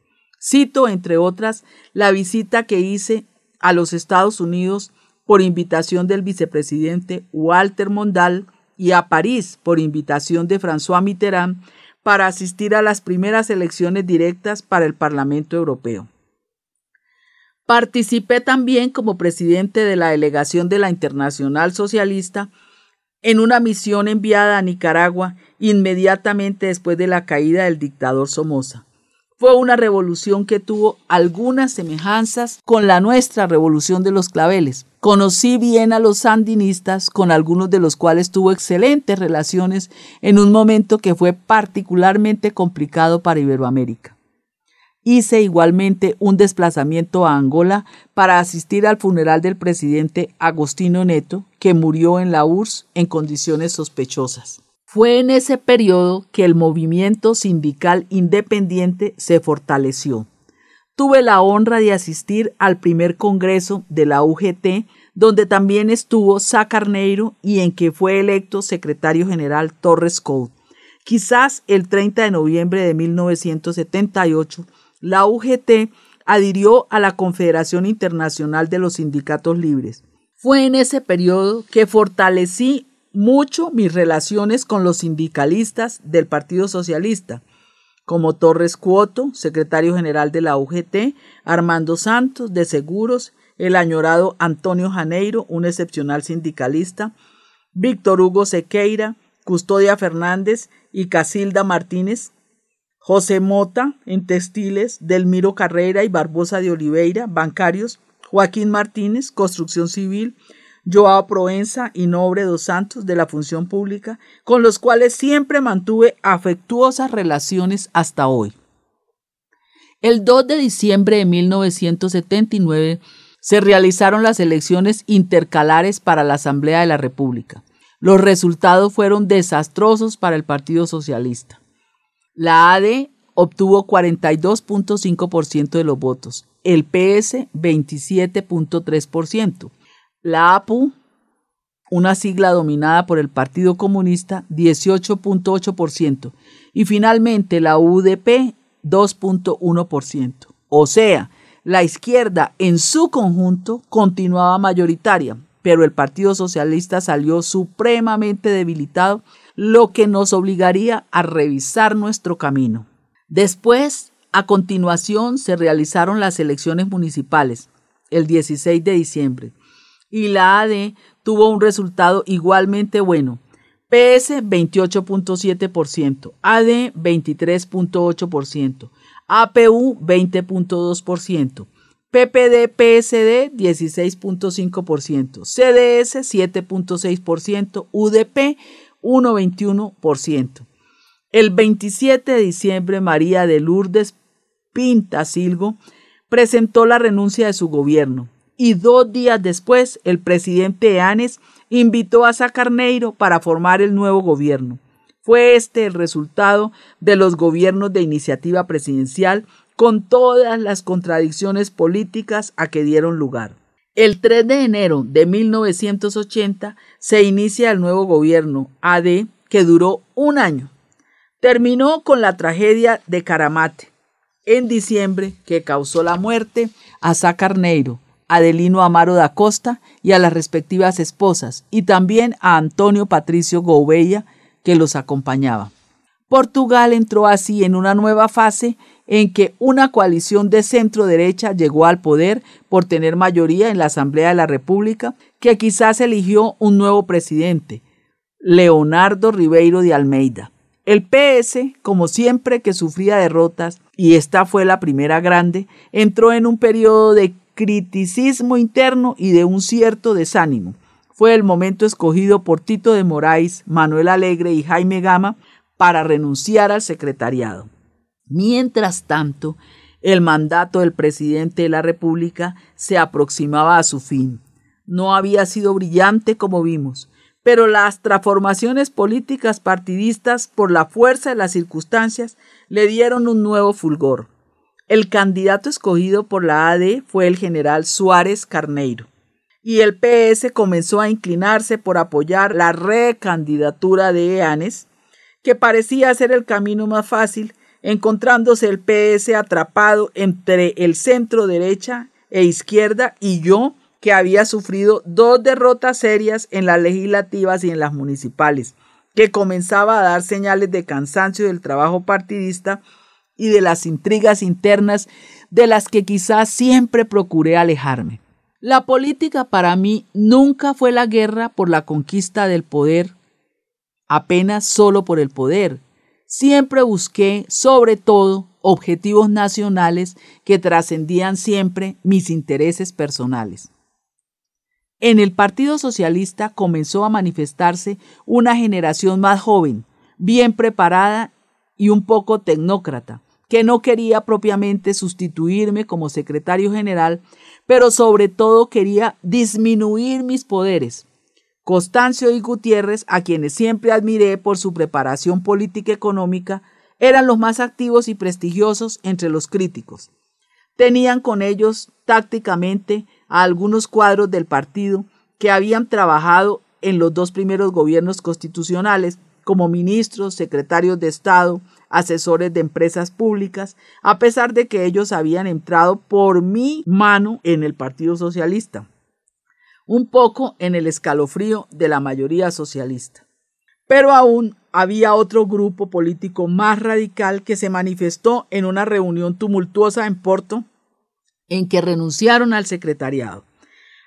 Cito, entre otras, la visita que hice a los Estados Unidos por invitación del vicepresidente Walter Mondale y a París por invitación de François Mitterrand para asistir a las primeras elecciones directas para el Parlamento Europeo. Participé también como presidente de la delegación de la Internacional Socialista en una misión enviada a Nicaragua inmediatamente después de la caída del dictador Somoza. Fue una revolución que tuvo algunas semejanzas con la nuestra revolución de los claveles. Conocí bien a los sandinistas, con algunos de los cuales tuvo excelentes relaciones en un momento que fue particularmente complicado para Iberoamérica. Hice igualmente un desplazamiento a Angola para asistir al funeral del presidente Agostinho Neto, que murió en la URSS en condiciones sospechosas. Fue en ese periodo que el movimiento sindical independiente se fortaleció. Tuve la honra de asistir al primer congreso de la UGT, donde también estuvo Sá Carneiro y en que fue electo secretario general Torres Couto. Quizás el 30 de noviembre de 1978, la UGT adhirió a la Confederación Internacional de los Sindicatos Libres. Fue en ese periodo que fortalecí mucho mis relaciones con los sindicalistas del Partido Socialista, como Torres Cuoto, secretario general de la UGT, Armando Santos, de Seguros, el añorado Antonio Janeiro, un excepcional sindicalista, Víctor Hugo Sequeira, Custodia Fernández y Casilda Martínez, José Mota, en Textiles, Delmiro Carrera y Barbosa de Oliveira, bancarios, Joaquín Martínez, Construcción Civil, Joao Proenza y Nobre dos Santos, de la Función Pública, con los cuales siempre mantuve afectuosas relaciones hasta hoy. El 2 de diciembre de 1979 se realizaron las elecciones intercalares para la Asamblea de la República. Los resultados fueron desastrosos para el Partido Socialista. La AD obtuvo 42.5% de los votos, el PS 27.3%, la APU, una sigla dominada por el Partido Comunista, 18.8% y finalmente la UDP 2.1%. O sea, la izquierda en su conjunto continuaba mayoritaria, pero el Partido Socialista salió supremamente debilitado, lo que nos obligaría a revisar nuestro camino. Después, a continuación, se realizaron las elecciones municipales, el 16 de diciembre, y la AD tuvo un resultado igualmente bueno. PS 28.7%, AD 23.8%, APU 20.2%, PPD-PSD 16.5%, CDS 7.6%, UDP 1.21%. El 27 de diciembre, María de Lourdes Pinta Silgo presentó la renuncia de su gobierno y 2 días después el presidente Eanes invitó a Sá Carneiro para formar el nuevo gobierno. Fue este el resultado de los gobiernos de iniciativa presidencial, con todas las contradicciones políticas a que dieron lugar. El 3 de enero de 1980 se inicia el nuevo gobierno AD, que duró un año. Terminó con la tragedia de Caramate en diciembre, que causó la muerte a Sá Carneiro, Adelino Amaro da Costa y a las respectivas esposas, y también a Antonio Patricio Gouveia, que los acompañaba. Portugal entró así en una nueva fase en que una coalición de centro-derecha llegó al poder por tener mayoría en la Asamblea de la República, que quizás eligió un nuevo presidente, Leonardo Ribeiro de Almeida. El PS, como siempre que sufría derrotas, y esta fue la primera grande, entró en un periodo de criticismo interno y de un cierto desánimo. Fue el momento escogido por Tito de Moraes, Manuel Alegre y Jaime Gama para renunciar al secretariado. Mientras tanto, el mandato del presidente de la República se aproximaba a su fin. No había sido brillante, como vimos, pero las transformaciones políticas partidistas, por la fuerza de las circunstancias, le dieron un nuevo fulgor. El candidato escogido por la AD fue el general Suárez Carneiro, y el PS comenzó a inclinarse por apoyar la recandidatura de Eanes, que parecía ser el camino más fácil, encontrándose el PS atrapado entre el centro derecha e izquierda y yo, que había sufrido 2 derrotas serias en las legislativas y en las municipales, que comenzaba a dar señales de cansancio del trabajo partidista y de las intrigas internas de las que quizás siempre procuré alejarme. La política para mí nunca fue la guerra por la conquista del poder, apenas solo por el poder. Siempre busqué, sobre todo, objetivos nacionales que trascendían siempre mis intereses personales. En el Partido Socialista comenzó a manifestarse una generación más joven, bien preparada y un poco tecnócrata, que no quería propiamente sustituirme como secretario general, pero sobre todo quería disminuir mis poderes. Constancio y Gutiérrez, a quienes siempre admiré por su preparación política y económica, eran los más activos y prestigiosos entre los críticos. Tenían con ellos tácticamente a algunos cuadros del partido que habían trabajado en los 2 primeros gobiernos constitucionales como ministros, secretarios de Estado, asesores de empresas públicas, a pesar de que ellos habían entrado por mi mano en el Partido Socialista, un poco en el escalofrío de la mayoría socialista. Pero aún había otro grupo político más radical que se manifestó en una reunión tumultuosa en Porto, en que renunciaron al secretariado.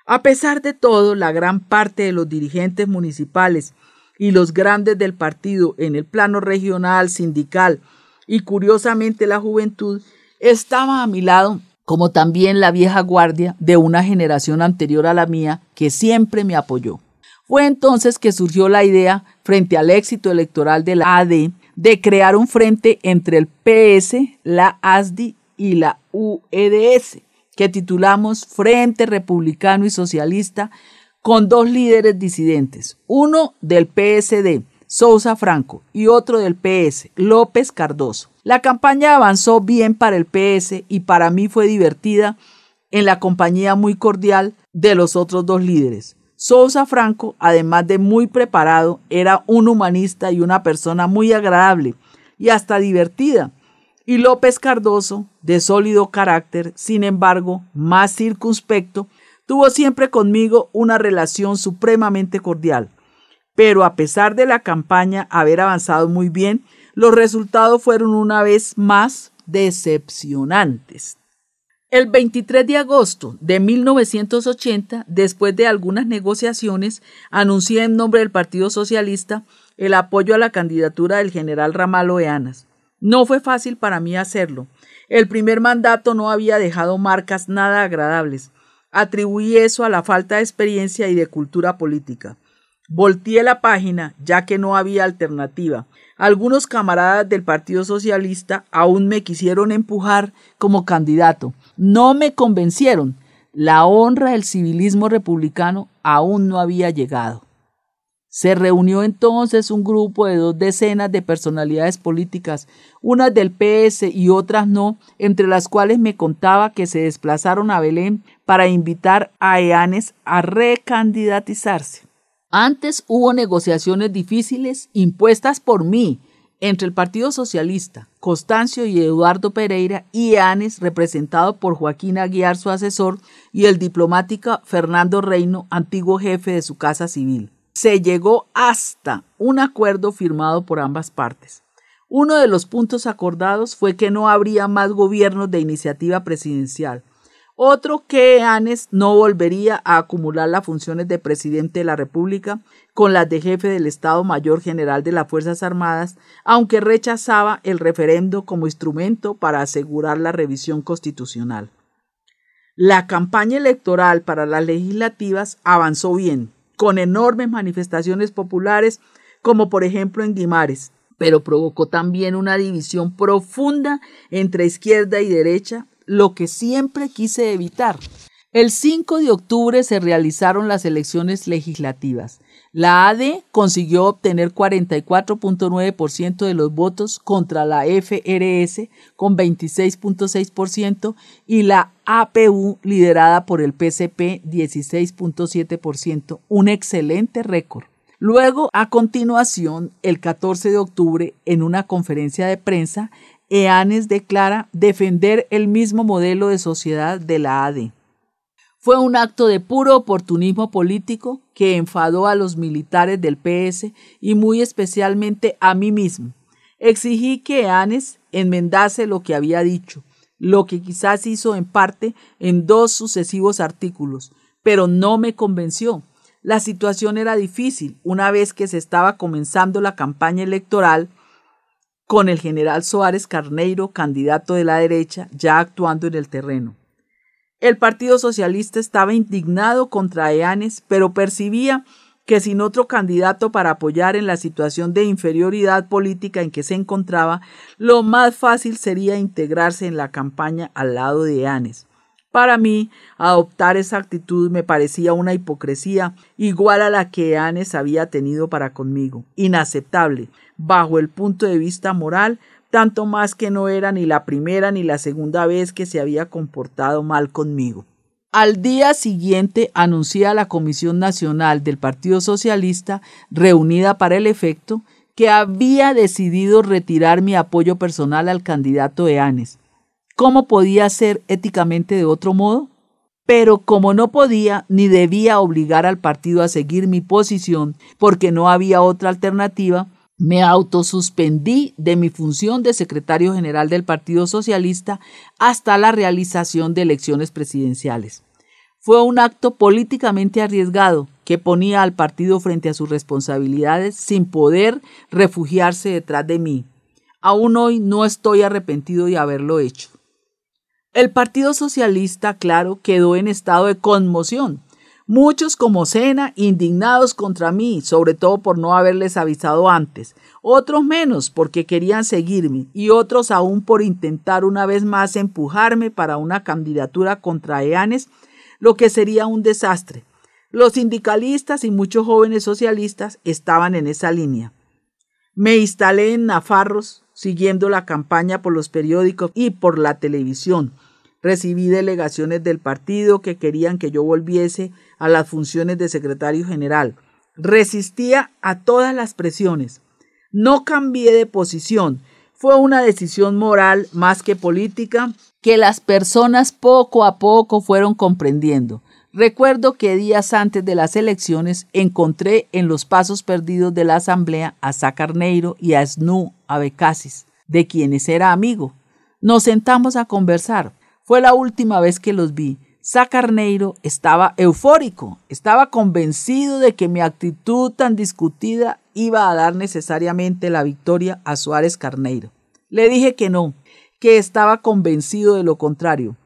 A pesar de todo, la gran parte de los dirigentes municipales y los grandes del partido en el plano regional, sindical y curiosamente la juventud estaba a mi lado, como también la vieja guardia de una generación anterior a la mía que siempre me apoyó. Fue entonces que surgió la idea, frente al éxito electoral de la AD, de crear un frente entre el PS, la ASDI y la UEDS, que titulamos Frente Republicano y Socialista, con dos líderes disidentes, uno del PSD, Sousa Franco, y otro del PS, López Cardoso. La campaña avanzó bien para el PS y para mí fue divertida en la compañía muy cordial de los otros dos líderes. Sousa Franco, además de muy preparado, era un humanista y una persona muy agradable y hasta divertida. Y López Cardoso, de sólido carácter, sin embargo, más circunspecto, tuvo siempre conmigo una relación supremamente cordial. Pero a pesar de la campaña haber avanzado muy bien, los resultados fueron una vez más decepcionantes. El 23 de agosto de 1980, después de algunas negociaciones, anuncié en nombre del Partido Socialista el apoyo a la candidatura del general Ramalho Eanes. No fue fácil para mí hacerlo. El primer mandato no había dejado marcas nada agradables. Atribuí eso a la falta de experiencia y de cultura política. Volteé la página, ya que no había alternativa. Algunos camaradas del Partido Socialista aún me quisieron empujar como candidato. No me convencieron. La honra del civilismo republicano aún no había llegado. Se reunió entonces un grupo de 2 decenas de personalidades políticas, unas del PS y otras no, entre las cuales me contaba que se desplazaron a Belén para invitar a Eanes a recandidatizarse. Antes hubo negociaciones difíciles impuestas por mí entre el Partido Socialista, Constancio y Eduardo Pereira, y Eanes, representado por Joaquín Aguiar, su asesor, y el diplomático Fernando Reino, antiguo jefe de su casa civil. Se llegó hasta un acuerdo firmado por ambas partes. Uno de los puntos acordados fue que no habría más gobiernos de iniciativa presidencial. Otro, que Eanes no volvería a acumular las funciones de presidente de la República con las de jefe del Estado Mayor General de las Fuerzas Armadas, aunque rechazaba el referendo como instrumento para asegurar la revisión constitucional. La campaña electoral para las legislativas avanzó bien, con enormes manifestaciones populares, como por ejemplo en Guimares, pero provocó también una división profunda entre izquierda y derecha, lo que siempre quise evitar. El 5 de octubre se realizaron las elecciones legislativas. La AD consiguió obtener 44.9% de los votos contra la FRS con 26.6% y la APU, liderada por el PCP, 16.7%, un excelente récord. Luego, a continuación, el 14 de octubre, en una conferencia de prensa, Eanes declara defender el mismo modelo de sociedad de la AD. Fue un acto de puro oportunismo político que enfadó a los militares del PS y muy especialmente a mí mismo. Exigí que Eanes enmendase lo que había dicho, lo que quizás hizo en parte en 2 sucesivos artículos, pero no me convenció. La situación era difícil una vez que se estaba comenzando la campaña electoral con el general Soares Carneiro, candidato de la derecha, ya actuando en el terreno. El Partido Socialista estaba indignado contra Eanes, pero percibía que sin otro candidato para apoyar en la situación de inferioridad política en que se encontraba, lo más fácil sería integrarse en la campaña al lado de Eanes. Para mí, adoptar esa actitud me parecía una hipocresía igual a la que Eanes había tenido para conmigo, inaceptable, bajo el punto de vista moral, tanto más que no era ni la primera ni la segunda vez que se había comportado mal conmigo. Al día siguiente anuncié a la Comisión Nacional del Partido Socialista, reunida para el efecto, que había decidido retirar mi apoyo personal al candidato Eanes. ¿Cómo podía ser éticamente de otro modo? Pero como no podía ni debía obligar al partido a seguir mi posición porque no había otra alternativa, me autosuspendí de mi función de secretario general del Partido Socialista hasta la realización de elecciones presidenciales. Fue un acto políticamente arriesgado que ponía al partido frente a sus responsabilidades sin poder refugiarse detrás de mí. Aún hoy no estoy arrepentido de haberlo hecho. El Partido Socialista, claro, quedó en estado de conmoción. Muchos como Sena, indignados contra mí, sobre todo por no haberles avisado antes. Otros menos, porque querían seguirme, y otros aún por intentar una vez más empujarme para una candidatura contra Eanes, lo que sería un desastre. Los sindicalistas y muchos jóvenes socialistas estaban en esa línea. Me instalé en Nafarros, siguiendo la campaña por los periódicos y por la televisión. Recibí delegaciones del partido que querían que yo volviese a las funciones de secretario general. Resistía a todas las presiones. No cambié de posición. Fue una decisión moral más que política que las personas poco a poco fueron comprendiendo. Recuerdo que días antes de las elecciones encontré en los pasos perdidos de la asamblea a Sá Carneiro y a Snu Abecasis, de quienes era amigo. Nos sentamos a conversar. Fue la última vez que los vi. Sá Carneiro estaba eufórico, estaba convencido de que mi actitud tan discutida iba a dar necesariamente la victoria a Suárez Carneiro. Le dije que no, que estaba convencido de lo contrario.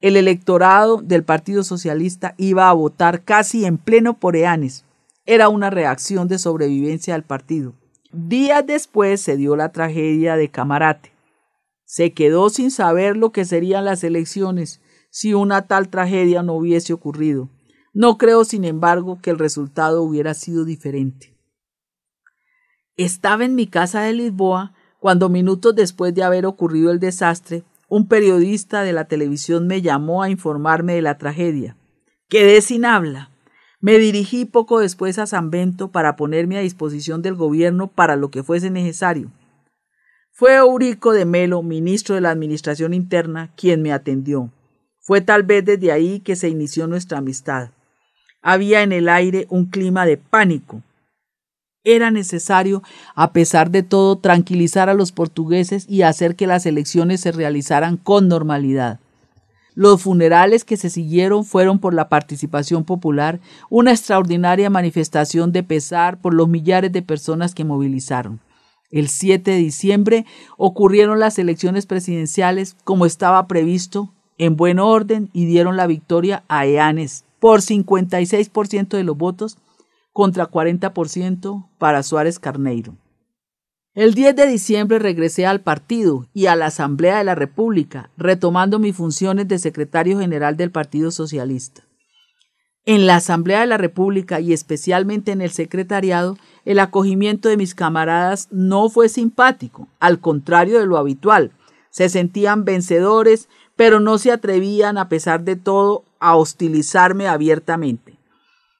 El electorado del Partido Socialista iba a votar casi en pleno por Eanes. Era una reacción de sobrevivencia al partido. Días después se dio la tragedia de Camarate. Se quedó sin saber lo que serían las elecciones si una tal tragedia no hubiese ocurrido. No creo, sin embargo, que el resultado hubiera sido diferente. Estaba en mi casa de Lisboa cuando, minutos después de haber ocurrido el desastre, un periodista de la televisión me llamó a informarme de la tragedia. Quedé sin habla. Me dirigí poco después a San Bento para ponerme a disposición del gobierno para lo que fuese necesario. Fue Eurico de Melo, ministro de la Administración Interna, quien me atendió. Fue tal vez desde ahí que se inició nuestra amistad. Había en el aire un clima de pánico. Era necesario, a pesar de todo, tranquilizar a los portugueses y hacer que las elecciones se realizaran con normalidad. Los funerales que se siguieron fueron por la participación popular, una extraordinaria manifestación de pesar por los millares de personas que movilizaron. El 7 de diciembre ocurrieron las elecciones presidenciales como estaba previsto, en buen orden, y dieron la victoria a Eanes por 56% de los votos contra 40% para Suárez Carneiro. El 10 de diciembre regresé al partido y a la Asamblea de la República, retomando mis funciones de secretario general del Partido Socialista. En la Asamblea de la República y especialmente en el secretariado, el acogimiento de mis camaradas no fue simpático, al contrario de lo habitual. Se sentían vencedores, pero no se atrevían, a pesar de todo, a hostilizarme abiertamente.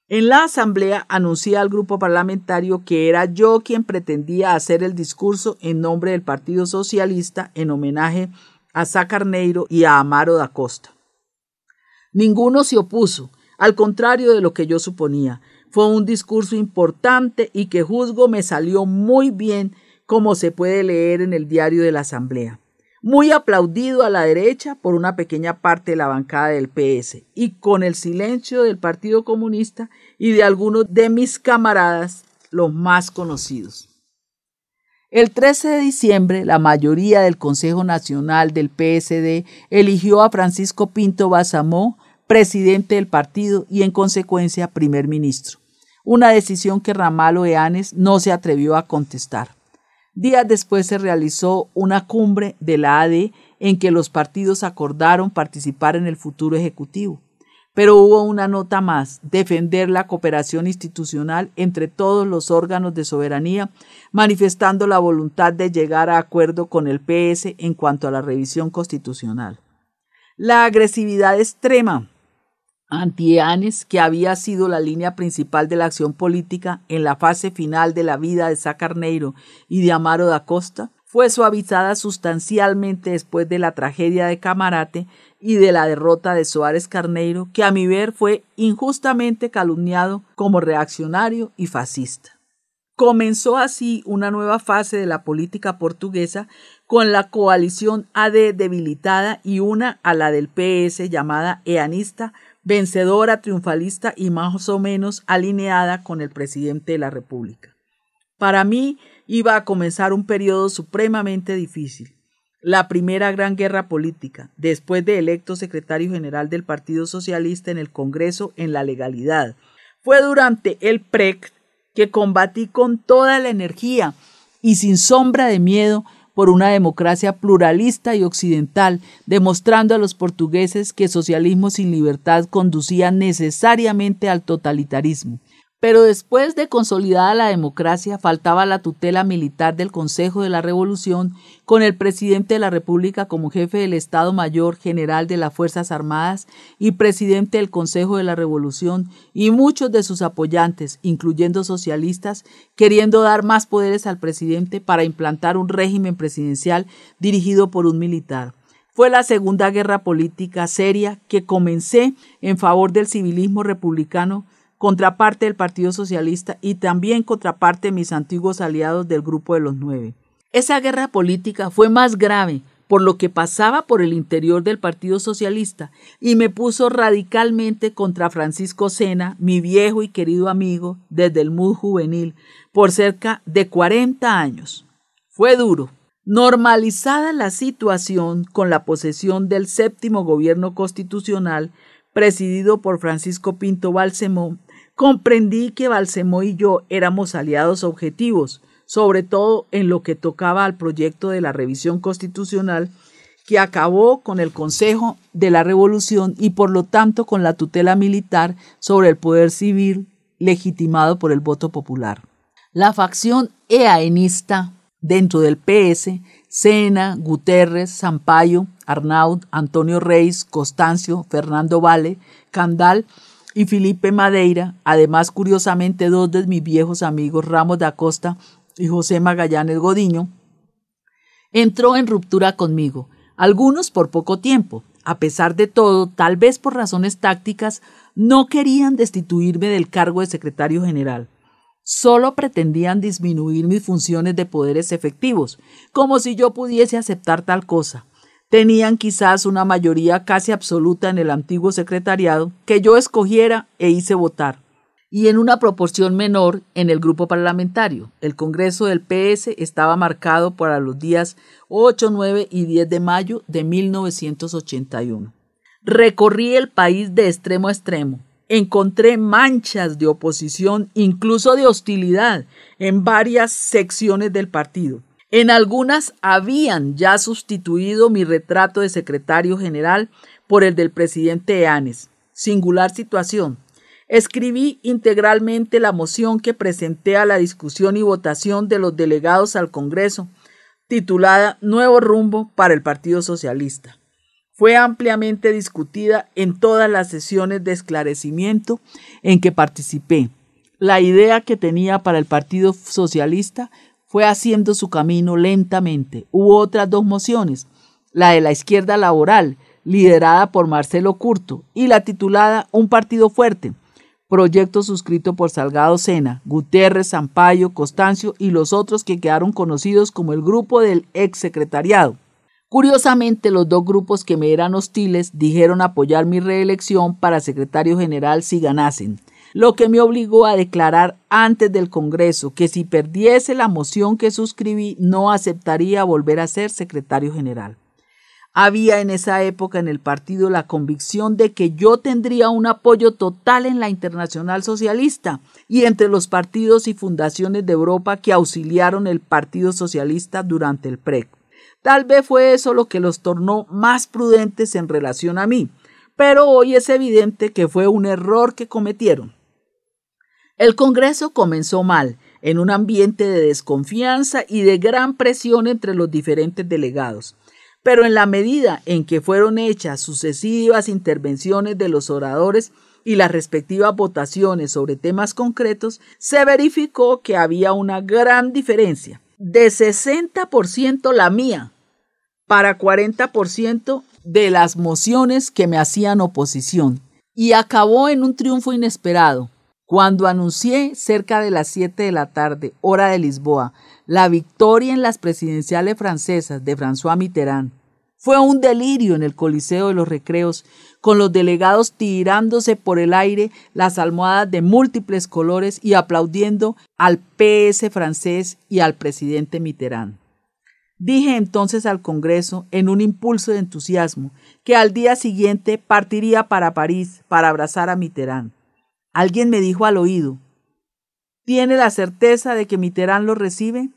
En la asamblea anuncié al grupo parlamentario que era yo quien pretendía hacer el discurso en nombre del Partido Socialista en homenaje a Sá Carneiro y a Amaro da Costa. Ninguno se opuso, al contrario de lo que yo suponía. Fue un discurso importante y que juzgo me salió muy bien, como se puede leer en el diario de la asamblea. Muy aplaudido a la derecha por una pequeña parte de la bancada del PS y con el silencio del Partido Comunista y de algunos de mis camaradas, los más conocidos. El 13 de diciembre, la mayoría del Consejo Nacional del PSD eligió a Francisco Pinto Balsemão presidente del partido y, en consecuencia, primer ministro. Una decisión que Ramalho Eanes no se atrevió a contestar. Días después se realizó una cumbre de la AD en que los partidos acordaron participar en el futuro ejecutivo. Pero hubo una nota más: defender la cooperación institucional entre todos los órganos de soberanía, manifestando la voluntad de llegar a acuerdo con el PS en cuanto a la revisión constitucional. La agresividad extrema anti-Eanes, que había sido la línea principal de la acción política en la fase final de la vida de Sá Carneiro y de Amaro da Costa, fue suavizada sustancialmente después de la tragedia de Camarate y de la derrota de Soares Carneiro, que a mi ver fue injustamente calumniado como reaccionario y fascista. Comenzó así una nueva fase de la política portuguesa con la coalición AD debilitada y una a la del PS llamada eanista, vencedora, triunfalista y más o menos alineada con el presidente de la República. Para mí iba a comenzar un periodo supremamente difícil. La primera gran guerra política, después de electo secretario general del Partido Socialista en el Congreso en la legalidad. Fue durante el PREC que combatí con toda la energía y sin sombra de miedo por una democracia pluralista y occidental, demostrando a los portugueses que socialismo sin libertad conducía necesariamente al totalitarismo. Pero después de consolidada la democracia, faltaba la tutela militar del Consejo de la Revolución, con el presidente de la República como jefe del Estado Mayor General de las Fuerzas Armadas y presidente del Consejo de la Revolución, y muchos de sus apoyantes, incluyendo socialistas, queriendo dar más poderes al presidente para implantar un régimen presidencial dirigido por un militar. Fue la segunda guerra política seria que comencé en favor del civilismo republicano, contraparte del Partido Socialista y también contraparte de mis antiguos aliados del Grupo de los Nueve. Esa guerra política fue más grave por lo que pasaba por el interior del Partido Socialista y me puso radicalmente contra Francisco Sena, mi viejo y querido amigo desde el MUD juvenil, por cerca de 40 años. Fue duro. Normalizada la situación con la posesión del séptimo gobierno constitucional, presidido por Francisco Pinto Balsemó, comprendí que Balsemó y yo éramos aliados objetivos, sobre todo en lo que tocaba al proyecto de la revisión constitucional que acabó con el Consejo de la Revolución y por lo tanto con la tutela militar sobre el poder civil legitimado por el voto popular. La facción eaenista dentro del PS, Sena, Guterres, Sampaio, Arnaud, Antonio Reis, Constancio, Fernando Vale, Candal y Felipe Madeira, además curiosamente dos de mis viejos amigos Ramos da Costa y José Magallanes Godiño, entró en ruptura conmigo, algunos por poco tiempo. A pesar de todo, tal vez por razones tácticas, no querían destituirme del cargo de secretario general. Solo pretendían disminuir mis funciones de poderes efectivos, como si yo pudiese aceptar tal cosa. Tenían quizás una mayoría casi absoluta en el antiguo secretariado que yo escogiera e hice votar, y en una proporción menor en el grupo parlamentario. El Congreso del PS estaba marcado para los días 8, 9 y 10 de mayo de 1981. Recorrí el país de extremo a extremo. Encontré manchas de oposición, incluso de hostilidad, en varias secciones del partido. En algunas habían ya sustituido mi retrato de secretario general por el del presidente Eanes. Singular situación. Escribí integralmente la moción que presenté a la discusión y votación de los delegados al Congreso, titulada Nuevo rumbo para el Partido Socialista. Fue ampliamente discutida en todas las sesiones de esclarecimiento en que participé. La idea que tenía para el Partido Socialista fue haciendo su camino lentamente. Hubo otras dos mociones, la de la izquierda laboral, liderada por Marcelo Curto, y la titulada Un partido fuerte, proyecto suscrito por Salgado Sena, Guterres, Sampaio, Constancio y los otros que quedaron conocidos como el grupo del exsecretariado. Curiosamente, los dos grupos que me eran hostiles dijeron apoyar mi reelección para secretario general si ganasen, lo que me obligó a declarar antes del Congreso que si perdiese la moción que suscribí no aceptaría volver a ser secretario general. Había en esa época en el partido la convicción de que yo tendría un apoyo total en la Internacional Socialista y entre los partidos y fundaciones de Europa que auxiliaron el Partido Socialista durante el PREC. Tal vez fue eso lo que los tornó más prudentes en relación a mí, pero hoy es evidente que fue un error que cometieron. El Congreso comenzó mal, en un ambiente de desconfianza y de gran presión entre los diferentes delegados. Pero en la medida en que fueron hechas sucesivas intervenciones de los oradores y las respectivas votaciones sobre temas concretos, se verificó que había una gran diferencia. de 60% la mía para 40% de las mociones que me hacían oposición. Y acabó en un triunfo inesperado. Cuando anuncié cerca de las 7 de la tarde, hora de Lisboa, la victoria en las presidenciales francesas de François Mitterrand, fue un delirio en el Coliseo de los Recreos, con los delegados tirándose por el aire las almohadas de múltiples colores y aplaudiendo al PS francés y al presidente Mitterrand. Dije entonces al Congreso, en un impulso de entusiasmo, que al día siguiente partiría para París para abrazar a Mitterrand. Alguien me dijo al oído: ¿tiene la certeza de que Mitterrand lo recibe?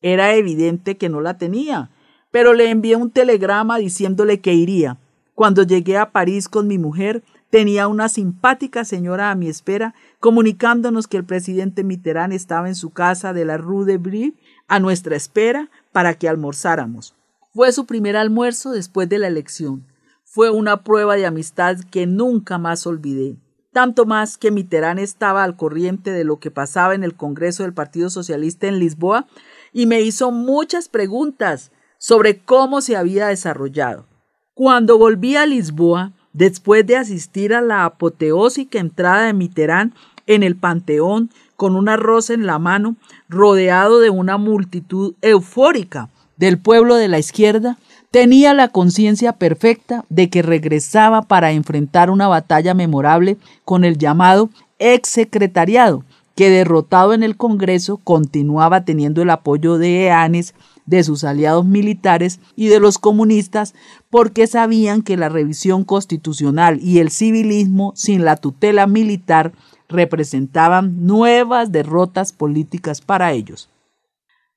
Era evidente que no la tenía, pero le envié un telegrama diciéndole que iría. Cuando llegué a París con mi mujer, tenía una simpática señora a mi espera, comunicándonos que el presidente Mitterrand estaba en su casa de la Rue de Brie a nuestra espera para que almorzáramos. Fue su primer almuerzo después de la elección. Fue una prueba de amistad que nunca más olvidé. Tanto más que Mitterrand estaba al corriente de lo que pasaba en el Congreso del Partido Socialista en Lisboa y me hizo muchas preguntas sobre cómo se había desarrollado. Cuando volví a Lisboa, después de asistir a la apoteósica entrada de Mitterrand en el Panteón con una rosa en la mano, rodeado de una multitud eufórica del pueblo de la izquierda, tenía la conciencia perfecta de que regresaba para enfrentar una batalla memorable con el llamado exsecretariado, que derrotado en el Congreso continuaba teniendo el apoyo de Eanes, de sus aliados militares y de los comunistas, porque sabían que la revisión constitucional y el civilismo sin la tutela militar representaban nuevas derrotas políticas para ellos.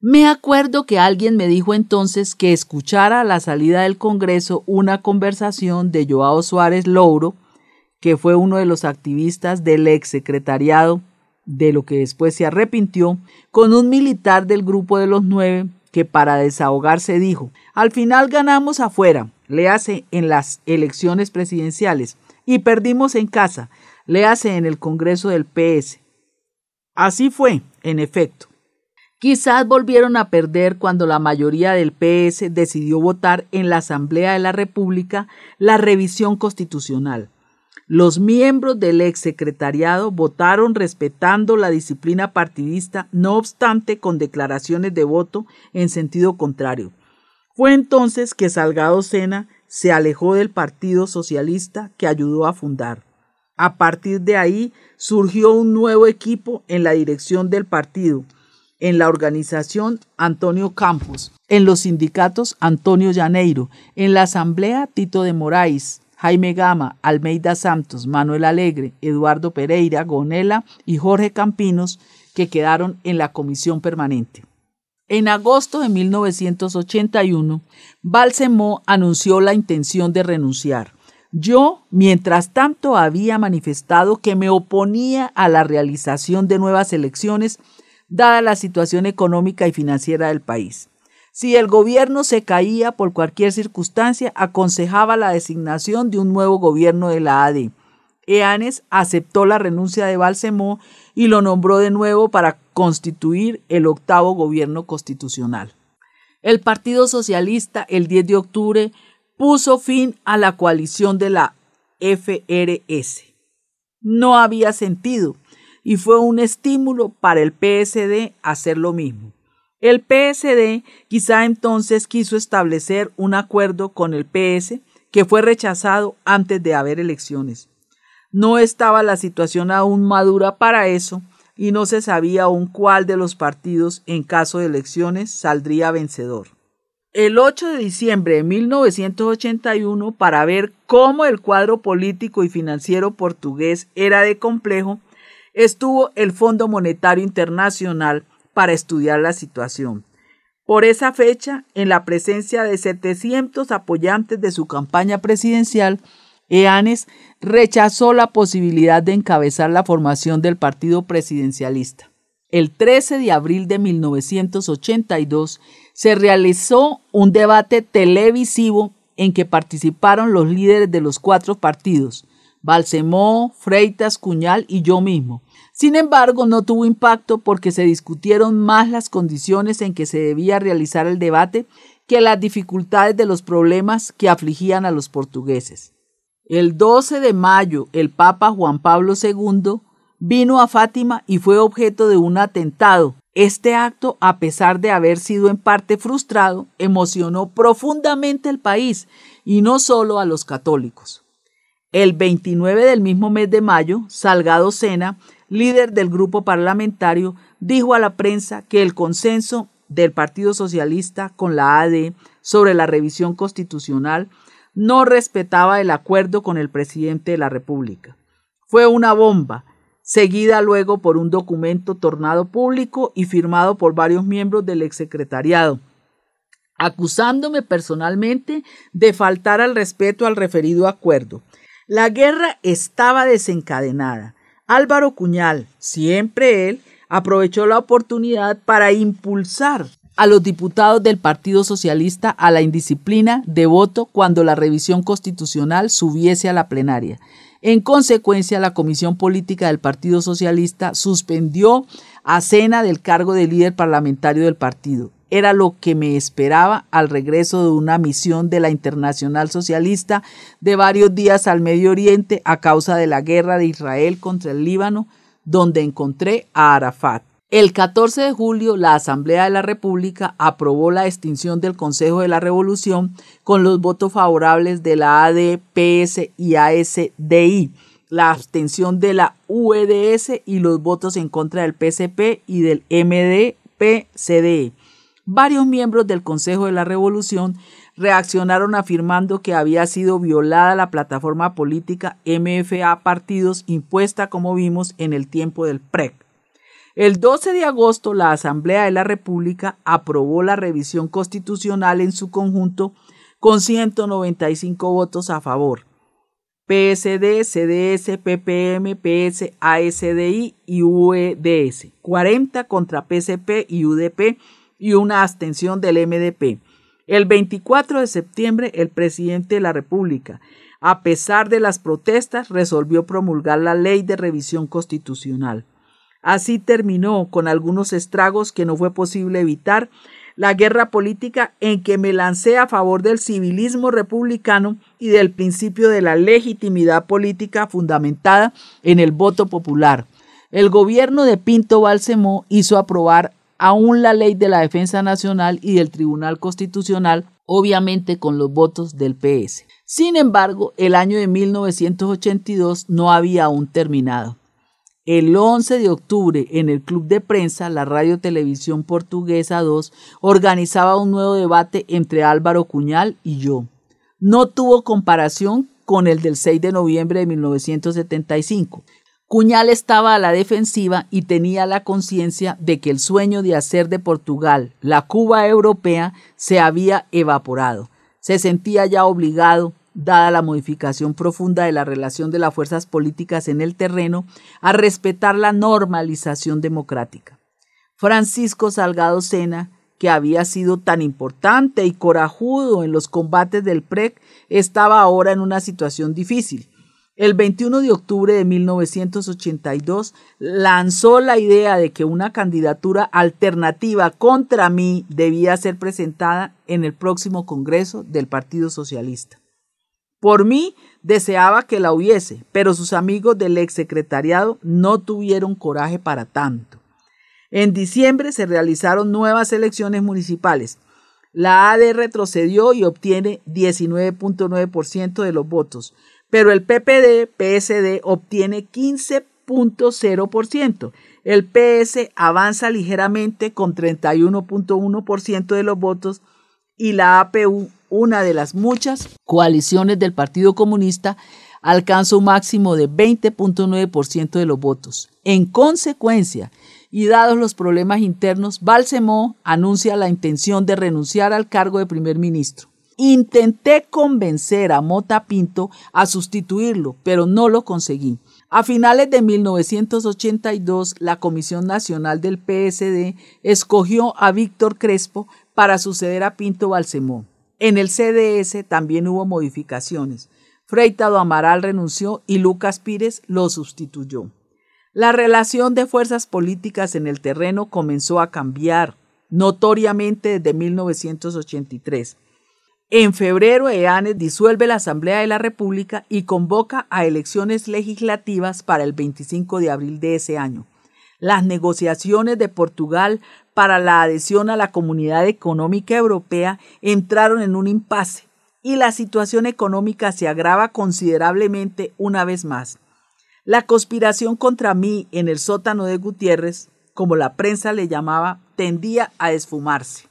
Me acuerdo que alguien me dijo entonces que escuchara a la salida del Congreso una conversación de João Soares Louro, que fue uno de los activistas del exsecretariado, de lo que después se arrepintió, con un militar del grupo de los 9, que para desahogarse dijo: al final ganamos afuera, léase en las elecciones presidenciales, y perdimos en casa, léase en el Congreso del PS. Así fue, en efecto. Quizás volvieron a perder cuando la mayoría del PS decidió votar en la Asamblea de la República la revisión constitucional. Los miembros del exsecretariado votaron respetando la disciplina partidista, no obstante con declaraciones de voto en sentido contrario. Fue entonces que Salgado Sena se alejó del Partido Socialista que ayudó a fundar. A partir de ahí surgió un nuevo equipo en la dirección del partido, en la organización Antonio Campos, en los sindicatos Antonio Llaneiro, en la asamblea Tito de Moraes, Jaime Gama, Almeida Santos, Manuel Alegre, Eduardo Pereira, Gonela y Jorge Campinos, que quedaron en la comisión permanente. En agosto de 1981, Balsemó anunció la intención de renunciar. Yo, mientras tanto, había manifestado que me oponía a la realización de nuevas elecciones, dada la situación económica y financiera del país. Si el gobierno se caía por cualquier circunstancia, aconsejaba la designación de un nuevo gobierno de la AD. Eanes aceptó la renuncia de Balsemó y lo nombró de nuevo para constituir el octavo gobierno constitucional. El Partido Socialista, el 10 de octubre, puso fin a la coalición de la FRS. No había sentido y fue un estímulo para el PSD hacer lo mismo. El PSD quizá entonces quiso establecer un acuerdo con el PS, que fue rechazado antes de haber elecciones. No estaba la situación aún madura para eso y no se sabía aún cuál de los partidos en caso de elecciones saldría vencedor. El 8 de diciembre de 1981, para ver cómo el cuadro político y financiero portugués era de complejo, estuvo el Fondo Monetario Internacional para estudiar la situación. Por esa fecha, en la presencia de 700 apoyantes de su campaña presidencial, Eanes rechazó la posibilidad de encabezar la formación del partido presidencialista. El 13 de abril de 1982 se realizó un debate televisivo en que participaron los líderes de los 4 partidos, Balsemó, Freitas, Cuñal y yo mismo. Sin embargo, no tuvo impacto porque se discutieron más las condiciones en que se debía realizar el debate que las dificultades de los problemas que afligían a los portugueses. El 12 de mayo, el Papa Juan Pablo II vino a Fátima y fue objeto de un atentado. Este acto, a pesar de haber sido en parte frustrado, emocionó profundamente al país y no solo a los católicos. El 29 del mismo mes de mayo, Salgado Sena, líder del grupo parlamentario, dijo a la prensa que el consenso del Partido Socialista con la AD sobre la revisión constitucional no respetaba el acuerdo con el presidente de la República. Fue una bomba, seguida luego por un documento tornado público y firmado por varios miembros del exsecretariado, acusándome personalmente de faltar al respeto al referido acuerdo. La guerra estaba desencadenada. Álvaro Cuñal, siempre él, aprovechó la oportunidad para impulsar a los diputados del Partido Socialista a la indisciplina de voto cuando la revisión constitucional subiese a la plenaria. En consecuencia, la Comisión Política del Partido Socialista suspendió a Sena del cargo de líder parlamentario del partido. Era lo que me esperaba al regreso de una misión de la Internacional Socialista de varios días al Medio Oriente a causa de la guerra de Israel contra el Líbano, donde encontré a Arafat. El 14 de julio, la Asamblea de la República aprobó la extinción del Consejo de la Revolución con los votos favorables de la AD, PS y ASDI, la abstención de la UEDS y los votos en contra del PSP y del MDP-CDE. Varios miembros del Consejo de la Revolución reaccionaron afirmando que había sido violada la plataforma política MFA Partidos impuesta, como vimos, en el tiempo del PREC. El 12 de agosto, la Asamblea de la República aprobó la revisión constitucional en su conjunto con 195 votos a favor. PSD, CDS, PPM, PS, ASDI y UEDS, 40 contra PSP y UDP y una abstención del MDP. El 24 de septiembre, el presidente de la República, a pesar de las protestas, resolvió promulgar la Ley de Revisión Constitucional. Así terminó, con algunos estragos que no fue posible evitar, la guerra política en que me lancé a favor del civilismo republicano y del principio de la legitimidad política fundamentada en el voto popular. El gobierno de Pinto Balsemó hizo aprobar aún la Ley de la Defensa Nacional y del Tribunal Constitucional, obviamente con los votos del PS. Sin embargo, el año de 1982 no había aún terminado. El 11 de octubre, en el Club de Prensa, la Radio Televisión Portuguesa 2 organizaba un nuevo debate entre Álvaro Cuñal y yo. No tuvo comparación con el del 6 de noviembre de 1975. Cuñal estaba a la defensiva y tenía la conciencia de que el sueño de hacer de Portugal la Cuba europea se había evaporado. Se sentía ya obligado, dada la modificación profunda de la relación de las fuerzas políticas en el terreno, a respetar la normalización democrática. Francisco Salgado Sena, que había sido tan importante y corajudo en los combates del PREC, estaba ahora en una situación difícil. El 21 de octubre de 1982 lanzó la idea de que una candidatura alternativa contra mí debía ser presentada en el próximo Congreso del Partido Socialista. Por mí deseaba que la hubiese, pero sus amigos del exsecretariado no tuvieron coraje para tanto. En diciembre se realizaron nuevas elecciones municipales. La AD retrocedió y obtiene 19.9% de los votos, pero el PPD-PSD obtiene 15.0%. El PS avanza ligeramente con 31.1% de los votos y la APU, una de las muchas coaliciones del Partido Comunista, alcanza un máximo de 20.9% de los votos. En consecuencia, y dados los problemas internos, Balsemó anuncia la intención de renunciar al cargo de primer ministro. Intenté convencer a Mota Pinto a sustituirlo, pero no lo conseguí. A finales de 1982, la Comisión Nacional del PSD escogió a Víctor Crespo para suceder a Pinto Balsemó. En el CDS también hubo modificaciones. Freytado Amaral renunció y Lucas Pires lo sustituyó. La relación de fuerzas políticas en el terreno comenzó a cambiar notoriamente desde 1983. En febrero, Eanes disuelve la Asamblea de la República y convoca a elecciones legislativas para el 25 de abril de ese año. Las negociaciones de Portugal para la adhesión a la Comunidad Económica Europea entraron en un impasse y la situación económica se agrava considerablemente una vez más. La conspiración contra mí en el sótano de Gutiérrez, como la prensa le llamaba, tendía a esfumarse.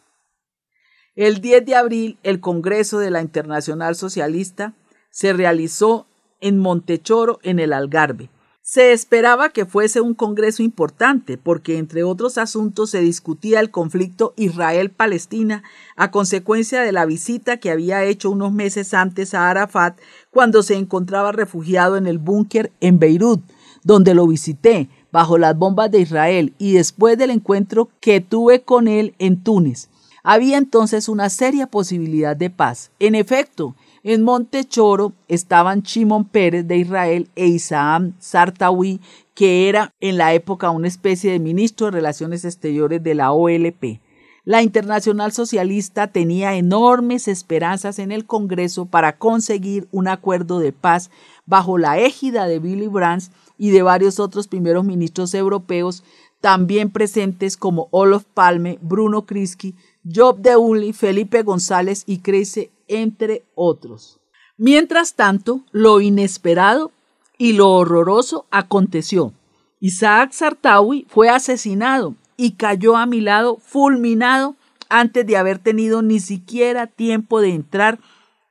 El 10 de abril, el Congreso de la Internacional Socialista se realizó en Montechoro, en el Algarve. Se esperaba que fuese un congreso importante porque, entre otros asuntos, se discutía el conflicto Israel-Palestina a consecuencia de la visita que había hecho unos meses antes a Arafat cuando se encontraba refugiado en el búnker en Beirut, donde lo visité bajo las bombas de Israel y después del encuentro que tuve con él en Túnez. Había entonces una seria posibilidad de paz. En efecto, en Montechoro estaban Shimon Peres de Israel e Issaam Sartawi, que era en la época una especie de ministro de Relaciones Exteriores de la OLP. La Internacional Socialista tenía enormes esperanzas en el Congreso para conseguir un acuerdo de paz bajo la égida de Willy Brandt y de varios otros primeros ministros europeos también presentes como Olof Palme, Bruno Kreisky, Job de Ully, Felipe González y Kreise, entre otros. Mientras tanto, lo inesperado y lo horroroso aconteció. Isaac Sartawi fue asesinado y cayó a mi lado fulminado antes de haber tenido ni siquiera tiempo de entrar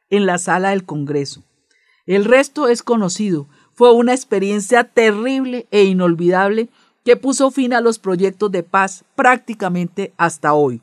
en la sala del Congreso. El resto es conocido. Fue una experiencia terrible e inolvidable que puso fin a los proyectos de paz prácticamente hasta hoy.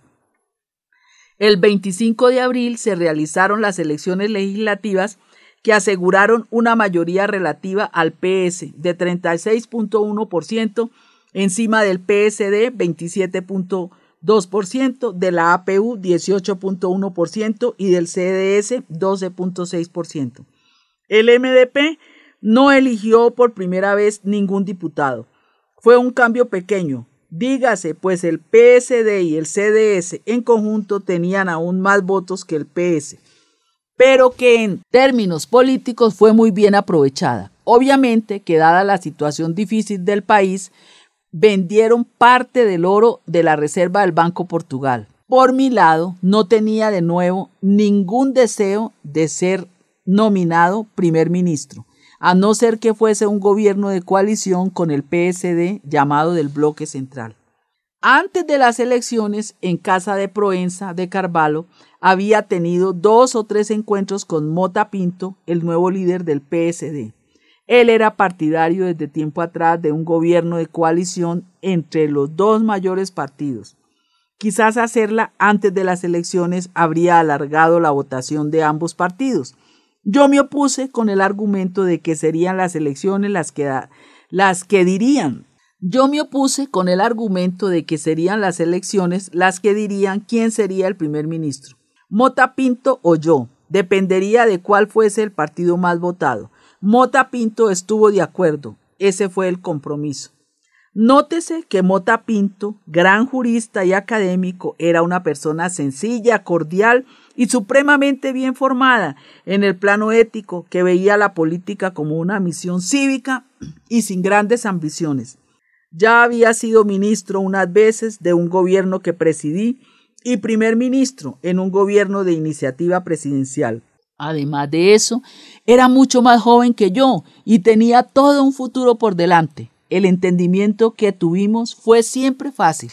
El 25 de abril se realizaron las elecciones legislativas que aseguraron una mayoría relativa al PS de 36.1%, encima del PSD 27.2%, de la APU 18.1% y del CDS 12.6%. El MDP no eligió por primera vez ningún diputado. Fue un cambio pequeño. Dígase, pues el PSD y el CDS en conjunto tenían aún más votos que el PS, pero que en términos políticos fue muy bien aprovechada. Obviamente que dada la situación difícil del país, vendieron parte del oro de la reserva del Banco Portugal. Por mi lado, no tenía de nuevo ningún deseo de ser nominado primer ministro, a no ser que fuese un gobierno de coalición con el PSD llamado del Bloque Central. Antes de las elecciones, en casa de Proença de Carvalho, había tenido 2 o 3 encuentros con Mota Pinto, el nuevo líder del PSD. Él era partidario desde tiempo atrás de un gobierno de coalición entre los 2 mayores partidos. Quizás hacerla antes de las elecciones habría alargado la votación de ambos partidos. Yo me opuse con el argumento de que serían las elecciones las que dirían quién sería el primer ministro. Mota Pinto o yo, dependería de cuál fuese el partido más votado. Mota Pinto estuvo de acuerdo, ese fue el compromiso. Nótese que Mota Pinto, gran jurista y académico, era una persona sencilla, cordial y supremamente bien formada en el plano ético, que veía la política como una misión cívica y sin grandes ambiciones. Ya había sido ministro unas veces de un gobierno que presidí y primer ministro en un gobierno de iniciativa presidencial. Además de eso, era mucho más joven que yo y tenía todo un futuro por delante. El entendimiento que tuvimos fue siempre fácil.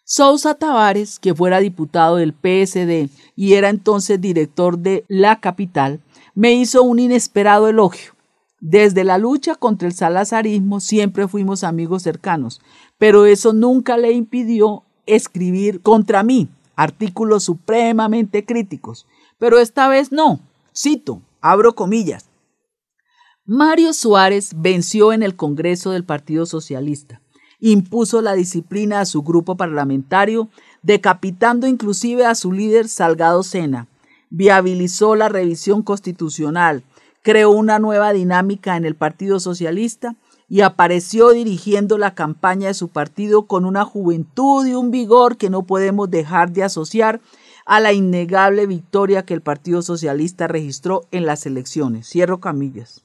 Sousa Tavares, que fuera diputado del PSD y era entonces director de La Capital, me hizo un inesperado elogio. Desde la lucha contra el salazarismo siempre fuimos amigos cercanos, pero eso nunca le impidió escribir contra mí artículos supremamente críticos. Pero esta vez no. Cito, abro comillas. Mario Suárez venció en el Congreso del Partido Socialista. Impuso la disciplina a su grupo parlamentario, decapitando inclusive a su líder Salgado Sena. Viabilizó la revisión constitucional, creó una nueva dinámica en el Partido Socialista y apareció dirigiendo la campaña de su partido con una juventud y un vigor que no podemos dejar de asociar a la innegable victoria que el Partido Socialista registró en las elecciones. Cierro comillas.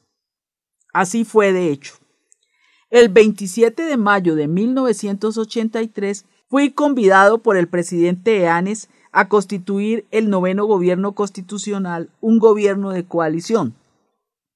Así fue, de hecho. El 27 de mayo de 1983 fui convidado por el presidente Eanes a constituir el 9º gobierno constitucional, un gobierno de coalición,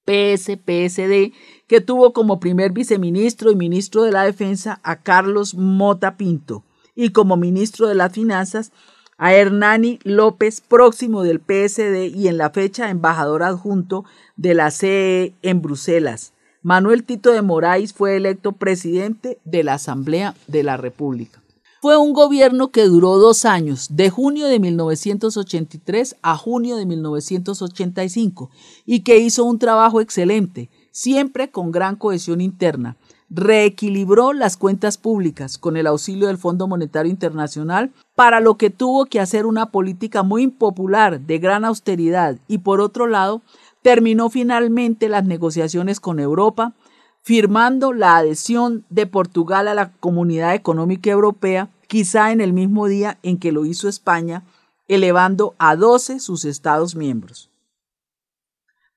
PS-PSD, que tuvo como primer viceministro y ministro de la Defensa a Carlos Mota Pinto y como ministro de las Finanzas a Hernani López, próximo del PSD y en la fecha embajador adjunto de la CEE en Bruselas. Manuel Tito de Moraes fue electo presidente de la Asamblea de la República. Fue un gobierno que duró 2 años, de junio de 1983 a junio de 1985, y que hizo un trabajo excelente, siempre con gran cohesión interna. Reequilibró las cuentas públicas con el auxilio del Fondo Monetario Internacional, para lo que tuvo que hacer una política muy impopular de gran austeridad y, por otro lado, terminó finalmente las negociaciones con Europa, firmando la adhesión de Portugal a la Comunidad Económica Europea, quizá en el mismo día en que lo hizo España, elevando a 12 sus Estados miembros.